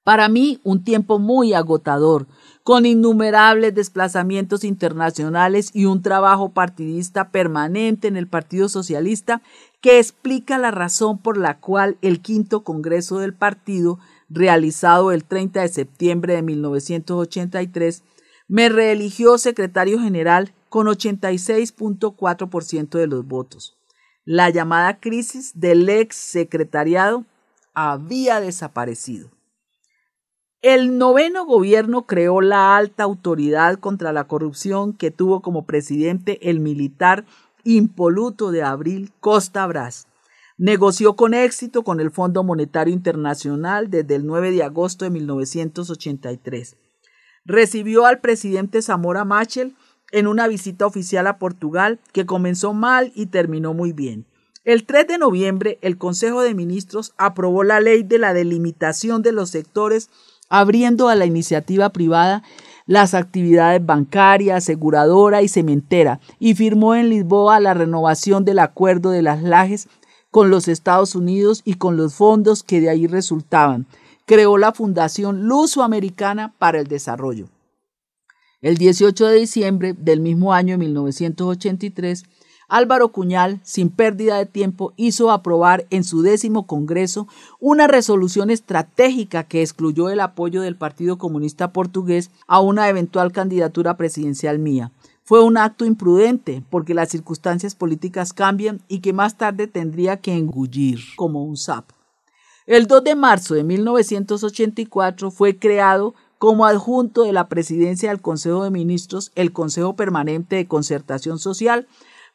Para mí, un tiempo muy agotador, con innumerables desplazamientos internacionales y un trabajo partidista permanente en el Partido Socialista, que explica la razón por la cual el 5º Congreso del Partido, realizado el 30 de septiembre de 1983, me reeligió secretario general con 86.4% de los votos. La llamada crisis del ex secretariado había desaparecido. El 9º gobierno creó la alta autoridad contra la corrupción que tuvo como presidente el militar impoluto de Abril Costa Brás. Negoció con éxito con el Fondo Monetario Internacional desde el 9 de agosto de 1983. Recibió al presidente Zamora Machel en una visita oficial a Portugal que comenzó mal y terminó muy bien. El 3 de noviembre, el Consejo de Ministros aprobó la ley de la delimitación de los sectores, abriendo a la iniciativa privada las actividades bancaria, aseguradora y cementera, y firmó en Lisboa la renovación del Acuerdo de las Lajes con los Estados Unidos y con los fondos que de ahí resultaban. Creó la Fundación Luso-Americana para el Desarrollo. El 18 de diciembre del mismo año de 1983, Álvaro Cuñal, sin pérdida de tiempo, hizo aprobar en su 10º Congreso una resolución estratégica que excluyó el apoyo del Partido Comunista Portugués a una eventual candidatura presidencial mía. Fue un acto imprudente porque las circunstancias políticas cambian y que más tarde tendría que engullir como un sapo. El 2 de marzo de 1984 fue creado como adjunto de la presidencia del Consejo de Ministros el Consejo Permanente de Concertación Social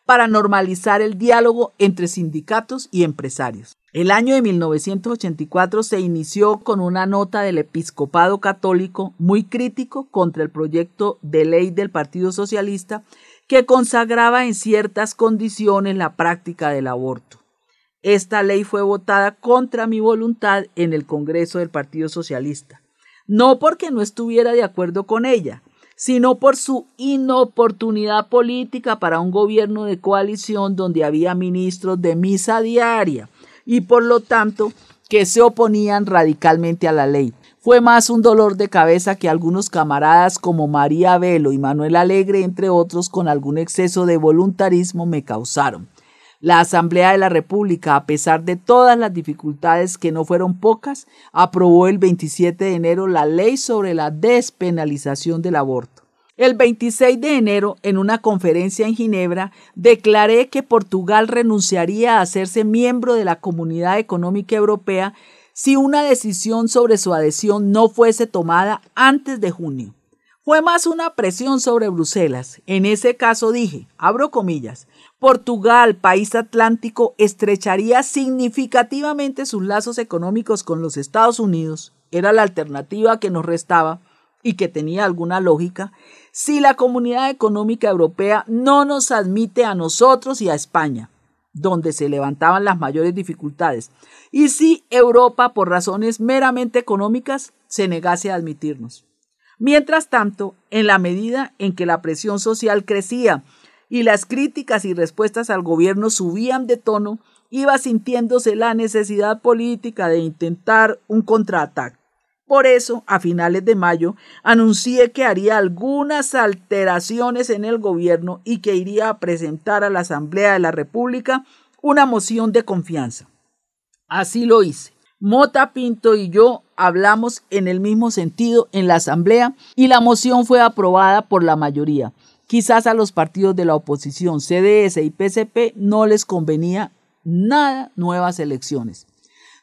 para normalizar el diálogo entre sindicatos y empresarios. El año de 1984 se inició con una nota del Episcopado Católico muy crítico contra el proyecto de ley del Partido Socialista que consagraba en ciertas condiciones la práctica del aborto. Esta ley fue votada contra mi voluntad en el Congreso del Partido Socialista, no porque no estuviera de acuerdo con ella, sino por su inoportunidad política para un gobierno de coalición donde había ministros de misa diaria y por lo tanto que se oponían radicalmente a la ley. Fue más un dolor de cabeza que algunos camaradas como María Velo y Manuel Alegre, entre otros, con algún exceso de voluntarismo me causaron. La Asamblea de la República, a pesar de todas las dificultades que no fueron pocas, aprobó el 27 de enero la ley sobre la despenalización del aborto. El 26 de enero, en una conferencia en Ginebra, declaré que Portugal renunciaría a hacerse miembro de la Comunidad Económica Europea si una decisión sobre su adhesión no fuese tomada antes de junio. Fue más una presión sobre Bruselas. En ese caso dije, abro comillas, Portugal, país atlántico, estrecharía significativamente sus lazos económicos con los Estados Unidos. Era la alternativa que nos restaba y que tenía alguna lógica si la Comunidad Económica Europea no nos admite a nosotros y a España. donde se levantaban las mayores dificultades, y si Europa, por razones meramente económicas, se negase a admitirnos. Mientras tanto, en la medida en que la presión social crecía y las críticas y respuestas al gobierno subían de tono, iba sintiéndose la necesidad política de intentar un contraataque. Por eso, a finales de mayo, anuncié que haría algunas alteraciones en el gobierno y que iría a presentar a la Asamblea de la República una moción de confianza. Así lo hice. Mota Pinto y yo hablamos en el mismo sentido en la Asamblea y la moción fue aprobada por la mayoría. Quizás a los partidos de la oposición, CDS y PSP, no les convenía nada nuevas elecciones.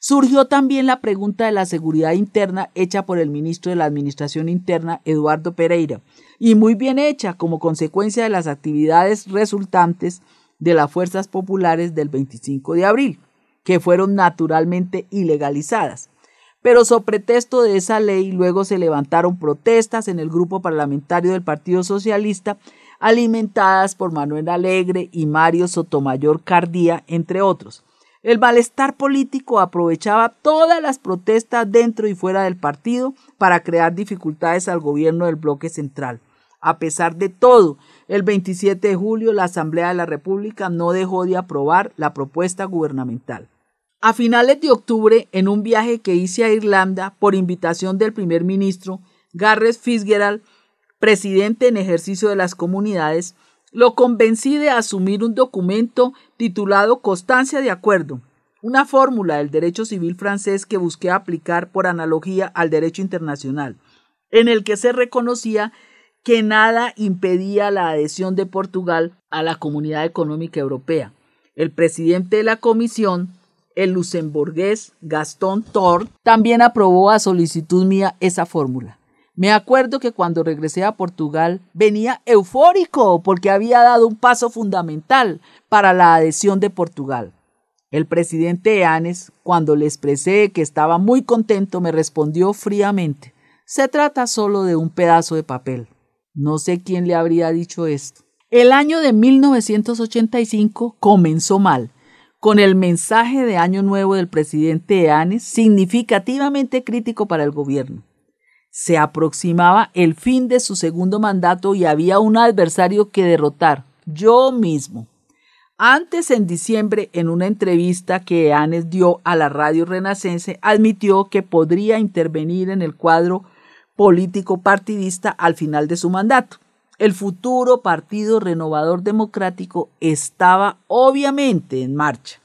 Surgió también la pregunta de la seguridad interna hecha por el ministro de la Administración Interna, Eduardo Pereira, y muy bien hecha como consecuencia de las actividades resultantes de las fuerzas populares del 25 de abril, que fueron naturalmente ilegalizadas. Pero sobre pretexto de esa ley luego se levantaron protestas en el grupo parlamentario del Partido Socialista, alimentadas por Manuel Alegre y Mario Sotomayor Cardía, entre otros. El malestar político aprovechaba todas las protestas dentro y fuera del partido para crear dificultades al gobierno del bloque central. A pesar de todo, el 27 de julio la Asamblea de la República no dejó de aprobar la propuesta gubernamental. A finales de octubre, en un viaje que hice a Irlanda por invitación del primer ministro Garret FitzGerald, presidente en ejercicio de las comunidades, lo convencí de asumir un documento titulado Constancia de Acuerdo, una fórmula del derecho civil francés que busqué aplicar por analogía al derecho internacional, en el que se reconocía que nada impedía la adhesión de Portugal a la Comunidad Económica Europea. El presidente de la comisión, el luxemburgués Gaston Thorn, también aprobó a solicitud mía esa fórmula. Me acuerdo que cuando regresé a Portugal venía eufórico porque había dado un paso fundamental para la adhesión de Portugal. El presidente Eanes, cuando le expresé que estaba muy contento, me respondió fríamente: se trata solo de un pedazo de papel. No sé quién le habría dicho esto. El año de 1985 comenzó mal, con el mensaje de Año Nuevo del presidente Eanes significativamente crítico para el gobierno. Se aproximaba el fin de su segundo mandato y había un adversario que derrotar: yo mismo. Antes, en diciembre, en una entrevista que Eanes dio a la radio Renacense, admitió que podría intervenir en el cuadro político partidista al final de su mandato. El futuro Partido Renovador Democrático estaba obviamente en marcha.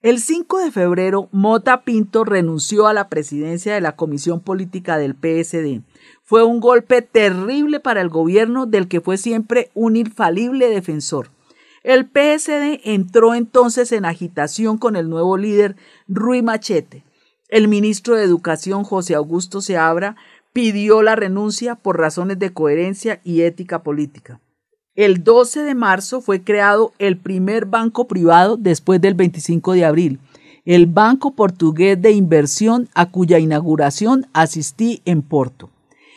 El 5 de febrero, Mota Pinto renunció a la presidencia de la Comisión Política del PSD. Fue un golpe terrible para el gobierno del que fue siempre un infalible defensor. El PSD entró entonces en agitación con el nuevo líder, Rui Machete. El ministro de Educación, José Augusto Seabra, pidió la renuncia por razones de coherencia y ética política. El 12 de marzo fue creado el primer banco privado después del 25 de abril, el Banco Portugués de Inversión, a cuya inauguración asistí en Porto.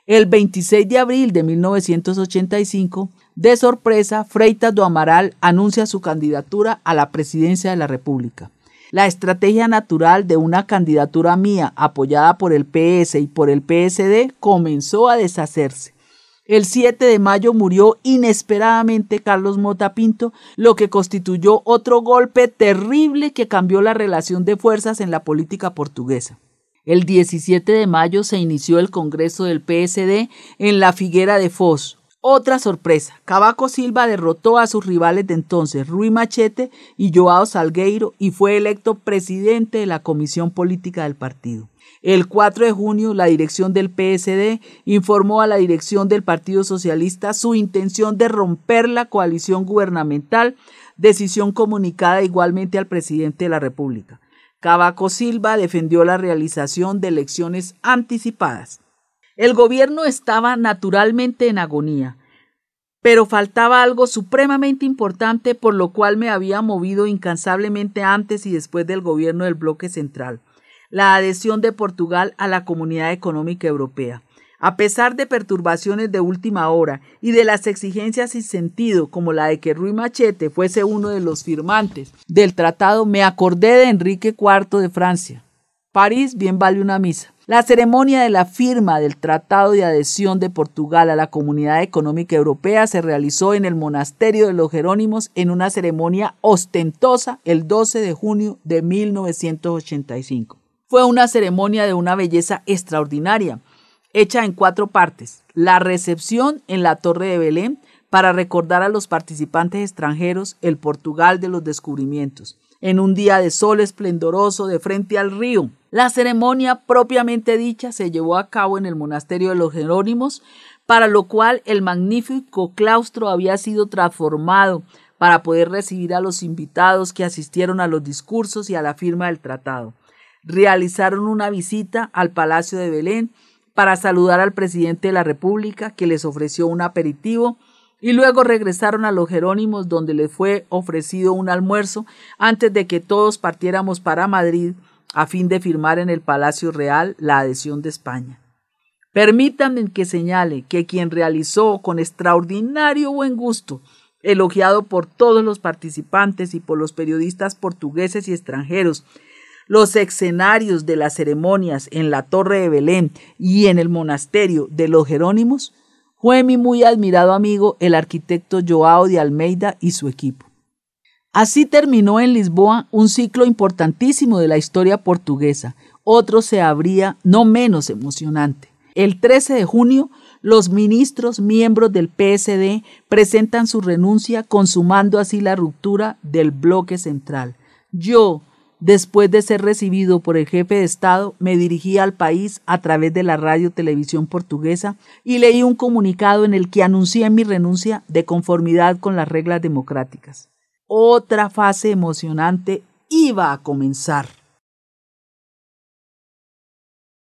El 26 de abril de 1985, de sorpresa, Freitas do Amaral anuncia su candidatura a la presidencia de la República. La estrategia natural de una candidatura mía apoyada por el PS y por el PSD comenzó a deshacerse. El 7 de mayo murió inesperadamente Carlos Mota Pinto, lo que constituyó otro golpe terrible que cambió la relación de fuerzas en la política portuguesa. El 17 de mayo se inició el Congreso del PSD en la Figueira de Foz. Otra sorpresa: Cavaco Silva derrotó a sus rivales de entonces, Rui Machete y João Salgueiro, y fue electo presidente de la Comisión Política del partido. El 4 de junio, la dirección del PSD informó a la dirección del Partido Socialista su intención de romper la coalición gubernamental, decisión comunicada igualmente al presidente de la República. Cavaco Silva defendió la realización de elecciones anticipadas. El gobierno estaba naturalmente en agonía, pero faltaba algo supremamente importante por lo cual me había movido incansablemente antes y después del gobierno del bloque central: la adhesión de Portugal a la Comunidad Económica Europea. A pesar de perturbaciones de última hora y de las exigencias sin sentido, como la de que Rui Machete fuese uno de los firmantes del tratado, me acordé de Enrique IV de Francia. París bien vale una misa. La ceremonia de la firma del Tratado de Adhesión de Portugal a la Comunidad Económica Europea se realizó en el Monasterio de los Jerónimos en una ceremonia ostentosa el 12 de junio de 1985. Fue una ceremonia de una belleza extraordinaria, hecha en 4 partes. La recepción en la Torre de Belén para recordar a los participantes extranjeros el Portugal de los descubrimientos, en un día de sol esplendoroso de frente al río. La ceremonia propiamente dicha se llevó a cabo en el Monasterio de los Jerónimos, para lo cual el magnífico claustro había sido transformado para poder recibir a los invitados que asistieron a los discursos y a la firma del tratado. Realizaron una visita al Palacio de Belén para saludar al presidente de la República, que les ofreció un aperitivo, y luego regresaron a los Jerónimos, donde les fue ofrecido un almuerzo antes de que todos partiéramos para Madrid a fin de firmar en el Palacio Real la adhesión de España. Permítanme que señale que quien realizó con extraordinario buen gusto, elogiado por todos los participantes y por los periodistas portugueses y extranjeros, los escenarios de las ceremonias en la Torre de Belén y en el Monasterio de los Jerónimos, fue mi muy admirado amigo el arquitecto João de Almeida y su equipo. Así terminó en Lisboa un ciclo importantísimo de la historia portuguesa. Otro se abría no menos emocionante. El 13 de junio, los ministros miembros del PSD presentan su renuncia, consumando así la ruptura del bloque central. Yo, después de ser recibido por el jefe de Estado, me dirigí al país a través de la radio-televisión portuguesa y leí un comunicado en el que anuncié mi renuncia de conformidad con las reglas democráticas. Otra fase emocionante iba a comenzar.